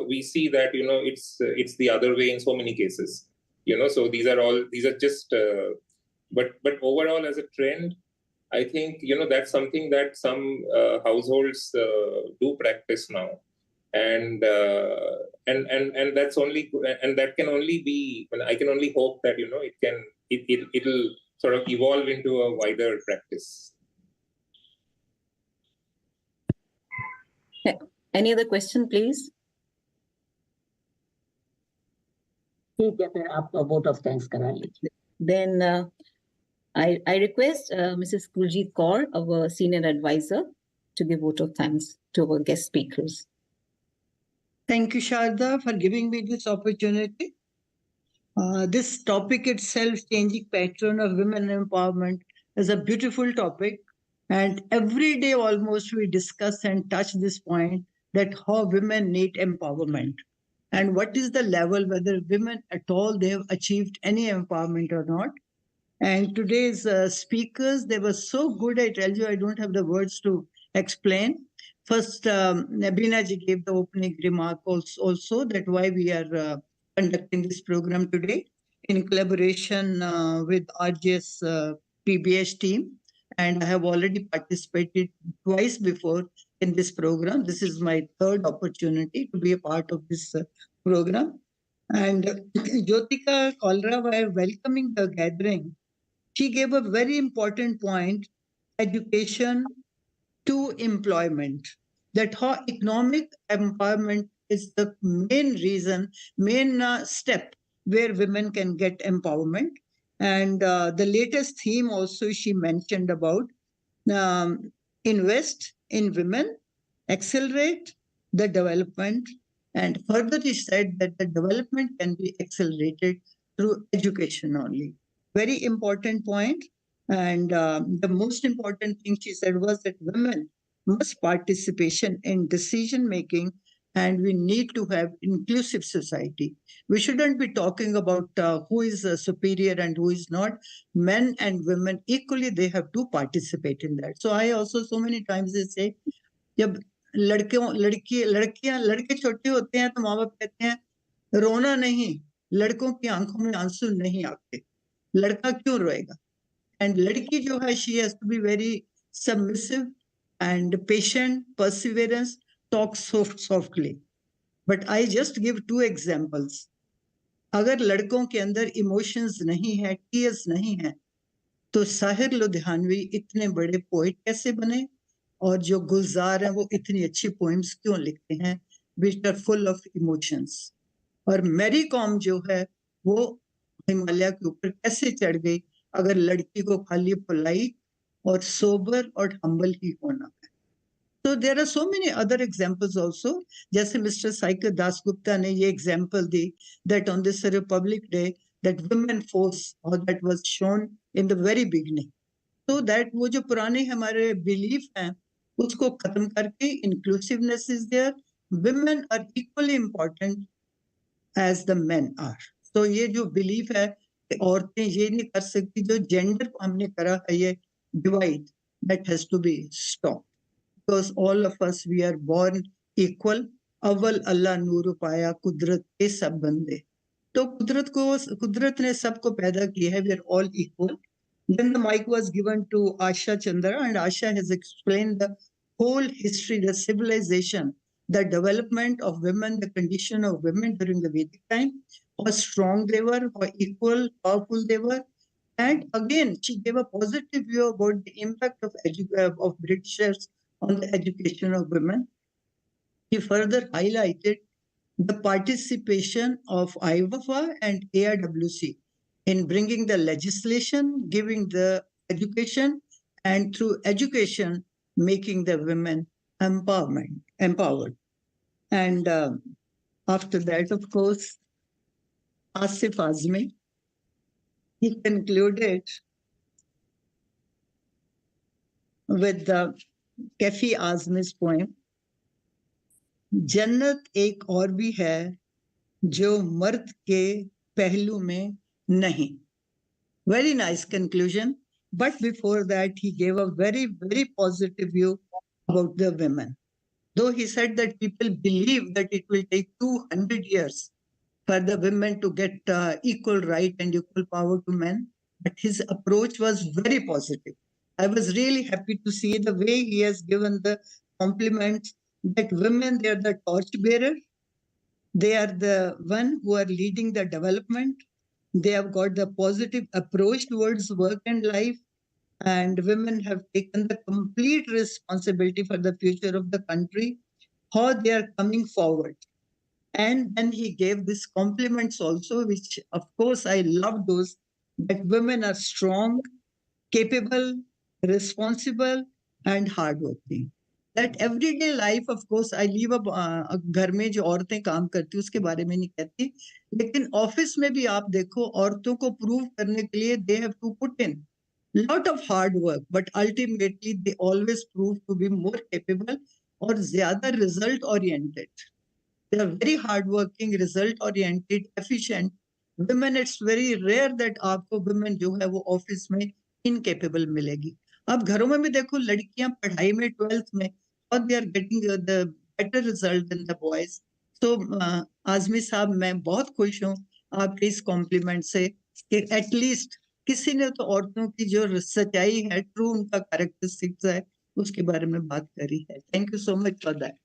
We see that, it's the other way in so many cases, so these are just, but overall as a trend, I think, that's something that some households do practice now. And that's only, and that can only be, I can only hope that, it'll sort of evolve into a wider practice. Any other question, please? ठीक है, फिर आप vote of thanks करा लीजिए. Then I request Mrs. Kuljit Kaur, our senior advisor, to give vote of thanks to our guest speakers. Thank you, Sharda, for giving me this opportunity. This topic itself, changing pattern of women empowerment, is a beautiful topic. And every day almost we discuss and touch this point that how women need empowerment. And what is the level, whether women at all, they have achieved any empowerment or not. And today's speakers, they were so good, I tell you, I don't have the words to explain. First, Nabina ji gave the opening remark also that why we are conducting this program today in collaboration with RJS PBH team. And I have already participated twice before in this program. This is my third opportunity to be a part of this program. And Jyotika Kalra, while welcoming the gathering, she gave a very important point, education to employment, that how economic empowerment is the main reason, main step where women can get empowerment. And the latest theme also she mentioned about invest in women, accelerate the development, and further she said that the development can be accelerated through education only. Very important point. And the most important thing she said was that women must participation in decision making, and we need to have inclusive society. We shouldn't be talking about who is superior and who is not. Men and women equally, they have to participate in that. So I also so many times they say, जब लड़के छोटे होते हैं तो माँ बाप कहते हैं रोना नहीं, लड़कों की आंखों में आंसू नहीं आते, लड़का क्यों रोएगा? And ladki jo hai, she has to be very submissive and patient, perseverance, talk softly. But I just give two examples. अगर लड़कों के अंदर emotions नहीं है, tears नहीं है, तो साहिर लुधियानवी इतने बड़े poet कैसे बने? और जो गुलजार हैं वो इतनी अच्छी poems क्यों लिखते हैं, which are full of emotions? और मैरी कॉम जो है वो हिमालय के ऊपर कैसे चढ़ गई अगर लड़की को खाली पोलाइट और सोबर और हम्बल ही होना है? So there are so many other examples also. जैसे Mr. Saikat Dasgupta ने ये example the that on this Republic Day that women force or that was shown in the very beginning. So that वो जो पुराने हमारे belief हैं उसको खत्म करके inclusiveness is there. Women are equally important as the men are. So ये जो belief है औरतें ये नहीं कर सकती, जो जेंडर को हमने करा है ये divide, that has to be stopped, because all of us we are born equal. अव्वल अल्लाह नूर पाया कुदरत के सब बंदे, तो कुदरत ने सबको पैदा किया है, we are all equal. Then the mic was given to Asha Chandra, and Asha has explained the whole history, the civilization, the development of women, the condition of women during the Vedic time, how strong they were, how equal, powerful they were. And again, she gave a positive view about the impact of Britishers on the education of women. She further highlighted the participation of AIFEFA and AIWC in bringing the legislation, giving the education, and through education, making the women empowered. And after that, of course, Asif Azmi, he concluded with the Kafi Azmi's poem, जन्नत एक और भी है जो मर्द के पहलू में नहीं. Very nice conclusion. But before that, he gave a very, very positive view about the women. Though he said that people believe that it will take 200 years for the women to get equal right and equal power to men, but his approach was very positive. I was really happy to see the way he has given the compliments that women, they are the torch bearer. They are the one who are leading the development. They have got the positive approach towards work and life. And women have taken the complete responsibility for the future of the country, how they are coming forward. And then he gave these compliments also, which of course I love those, that women are strong, capable, responsible, and hardworking. That everyday life, of course, I leave घर में जो औरतें काम करती उसके बारे में नहीं कहती, लेकिन ऑफिस में भी आप देखो औरतों को प्रूव करने के लिए they have to put in lot of hard work, but ultimately they always prove to be more capable और ज्यादा result oriented. They are very hardworking, result oriented, efficient. Women, it's very rare that आपको women जो है वो office में incapable मिलेगी. अब घरों में भी देखो लड़कियां पढ़ाई में 12th में और they are getting the better result than the boys. So Azmi साहब मैं बहुत खुश हूँ आपके इस कॉम्प्लीमेंट से कि एटलीस्ट किसी ने तो औरतों की जो सच्चाई है, ट्रू उनका कैरेक्टरिस्टिक्स है, उसके बारे में बात करी है. Thank you so much for that.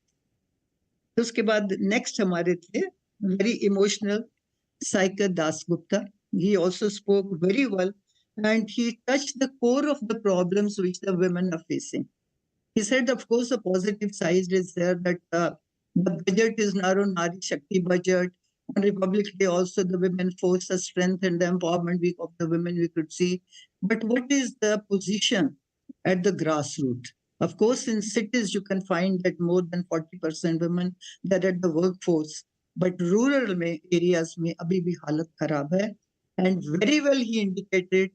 उसके बाद नेक्स्ट हमारे थे very emotional Saikat Dasgupta. He also spoke very well and he touched the core of the problems which the women are facing. He said, of course, the positive side is there that the budget is narrow, Nari Shakti budget. On Republic Day also the women force the strength and the empowerment week of the women we could see. But what is the position at the grassroots? Of course, in cities you can find that more than 40% women that are at the workforce. But rural areas में अभी भी हालत खराब है. And very well he indicated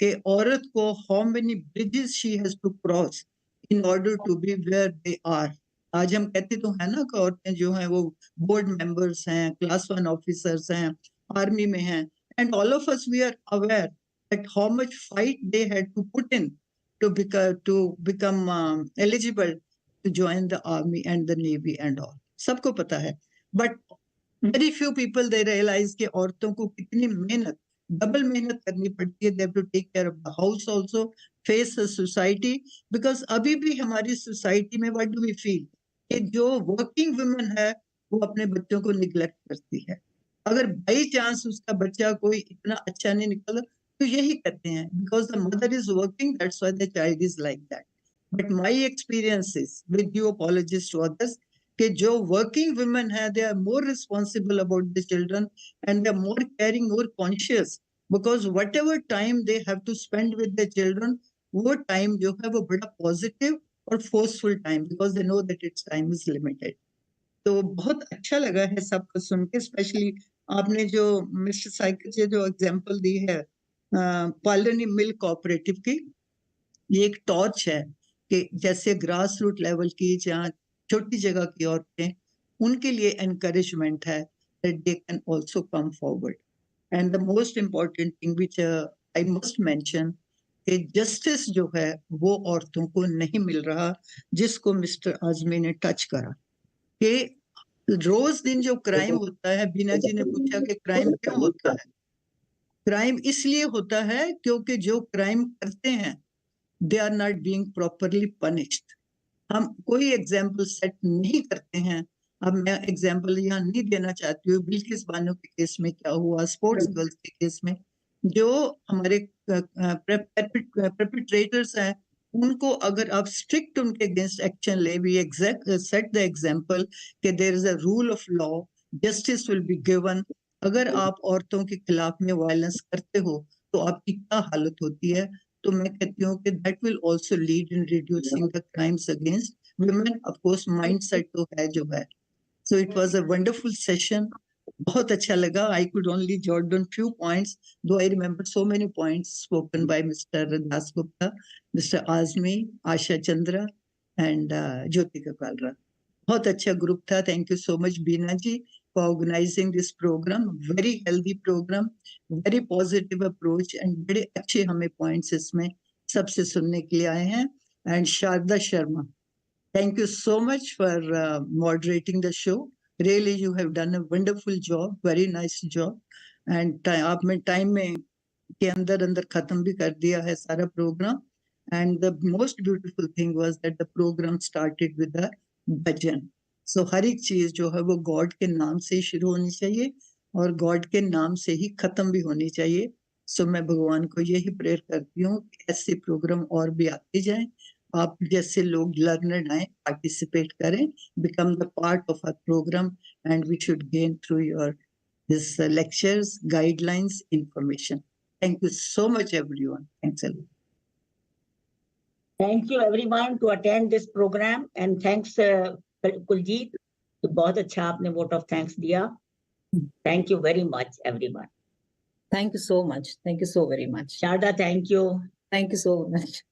कि औरत को how many bridges she has to cross in order to be where they are. आज हम कहते तो है ना कि औरतें जो हैं वो board members हैं, class 1 officers हैं, army में हैं. And all of us we are aware that how much fight they had to put in to become eligible to join the army and the navy and all. सबको पता है. But very few people they realize कि औरतों को कितनी मेहनत, double मेहनत करनी पड़ती है. They have to take care of the house also, face the society. Because अभी भी हमारी society में what do we feel? कि जो working women है वो अपने बच्चों को neglect करती है. अगर by chance उसका बच्चा कोई इतना अच्छा नहीं निकला तो यही कहते हैं because the mother is working, that's why the child is like that. But my experience is, with due apologies to others, कि जो working women है they are more responsible about the children and they are more caring, more conscious, because whatever time they have to spend with the children, वो time जो है वो बड़ा positive और forceful time, because they know that its time is limited. तो बहुत अच्छा लगा है सबको सुन के, स्पेशली आपने जो मिस्टर साइकिल से जो एग्जांपल दी है कॉलोनी मिल्क कोऑपरेटिव की, ये एक टॉर्च है कि जैसे ग्रास रूट लेवल की जहाँ छोटी जगह की औरतें, उनके लिए एनकरेजमेंट है that they can also come forward. And the most important thing which I must mention कि जस्टिस जो है वो औरतों को नहीं मिल रहा, जिसको मिस्टर आजमी ने टच करा. कि रोज दिन जो क्राइम होता है, बीना जी ने पूछा कि क्राइम क्यों होता है. क्राइम इसलिए होता है क्योंकि जो क्राइम करते हैं they are not being properly punished. हम कोई एग्जाम्पल सेट नहीं करते हैं. अब मैं एग्जाम्पल यहाँ नहीं देना चाहती हूँ. बिल्किस बानो के केस में क्या हुआ, स्पोर्ट्स गर्ल्स के केस में, जो हमारे परपेट्रेटर्स हैं उनको अगर आप स्ट्रिक्ट उनके अगेंस्ट एक्शन ले, वी सेट द एग्जाम्पल कि there is a rule of law, justice will be given. अगर आप औरतों के खिलाफ में वायलेंस करते हो तो आपकी क्या हालत होती है. तो मैं कहती हूँ कि that will also lead in reducing the crimes against women. Of course, mindset तो है जो है. So it was a wonderful session. बहुत अच्छा लगा. I could only jot down few points, though I remember so many points spoken by Mr. Dasgupta, Mr. Azmi, Asha Chandra, and Jyotika Kalra. बहुत अच्छा group था. Thank you so much, Beena ji, for organizing this program. Very healthy program, very positive approach, and बड़े अच्छे हमें points इसमें सबसे सुनने के लिए आए हैं. And Sharda Sharma, thank you so much for moderating the show. Really, you have done a wonderful job, very nice job. And आपने time में के अंदर खत्म भी कर दिया है सारा program. And the most beautiful thing was that the program started with a भजन. सो हर एक चीज जो है वो गॉड के नाम से ही शुरू होनी चाहिए और गॉड के नाम से ही खत्म भी होनी चाहिए. सो मैं भगवान को यही प्रेयर करती हूँ कि ऐसे प्रोग्राम और भी आते जाएं, आप जैसे लोग लर्नर आए, पार्टिसिपेट करें, become the part of our program, and we should gain through your this lectures, guidelines, information. Thank you so much everyone. Thanks a lot. Thank you everyone to attend this program and thanks Kuljit, बहुत अच्छा आपने vote of thanks दिया. Thank you very much everyone. Thank you so much. Thank you so very much. Sharda, thank you. Thank you so much.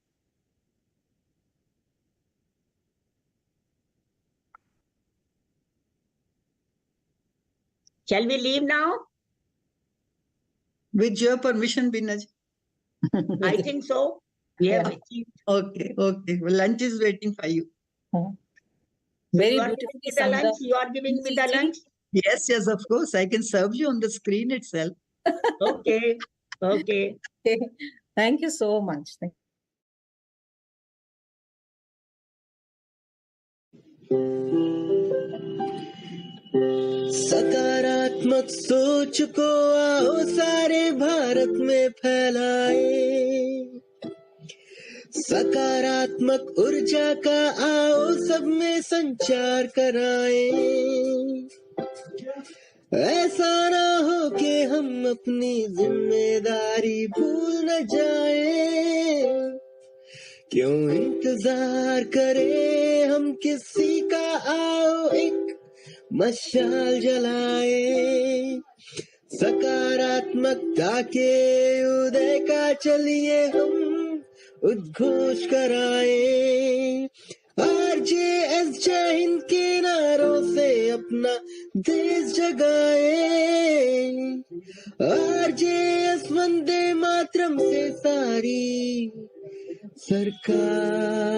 Shall we leave now? With your permission, Binaj. I think so. We have achieved. Okay. Well, lunch is waiting for you. Very you are beautiful. giving me the lunch. You are giving me the lunch. Yes, of course. I can serve you on the screen itself. Okay. Thank you so much. सकारात्मक सोच को आओ सारे भारत में फैलाए, सकारात्मक ऊर्जा का आओ सब में संचार कराए। ऐसा ना हो कि हम अपनी जिम्मेदारी भूल न जाए, क्यों इंतजार करें हम किसी का, आओ एक मशाल जलाए। सकारात्मकता के उदय का चलिए हम उद्घोष कराए। RJS जय हिंद के नारों से अपना देश जगाए, RJS वंदे मातरम से सारी सरकार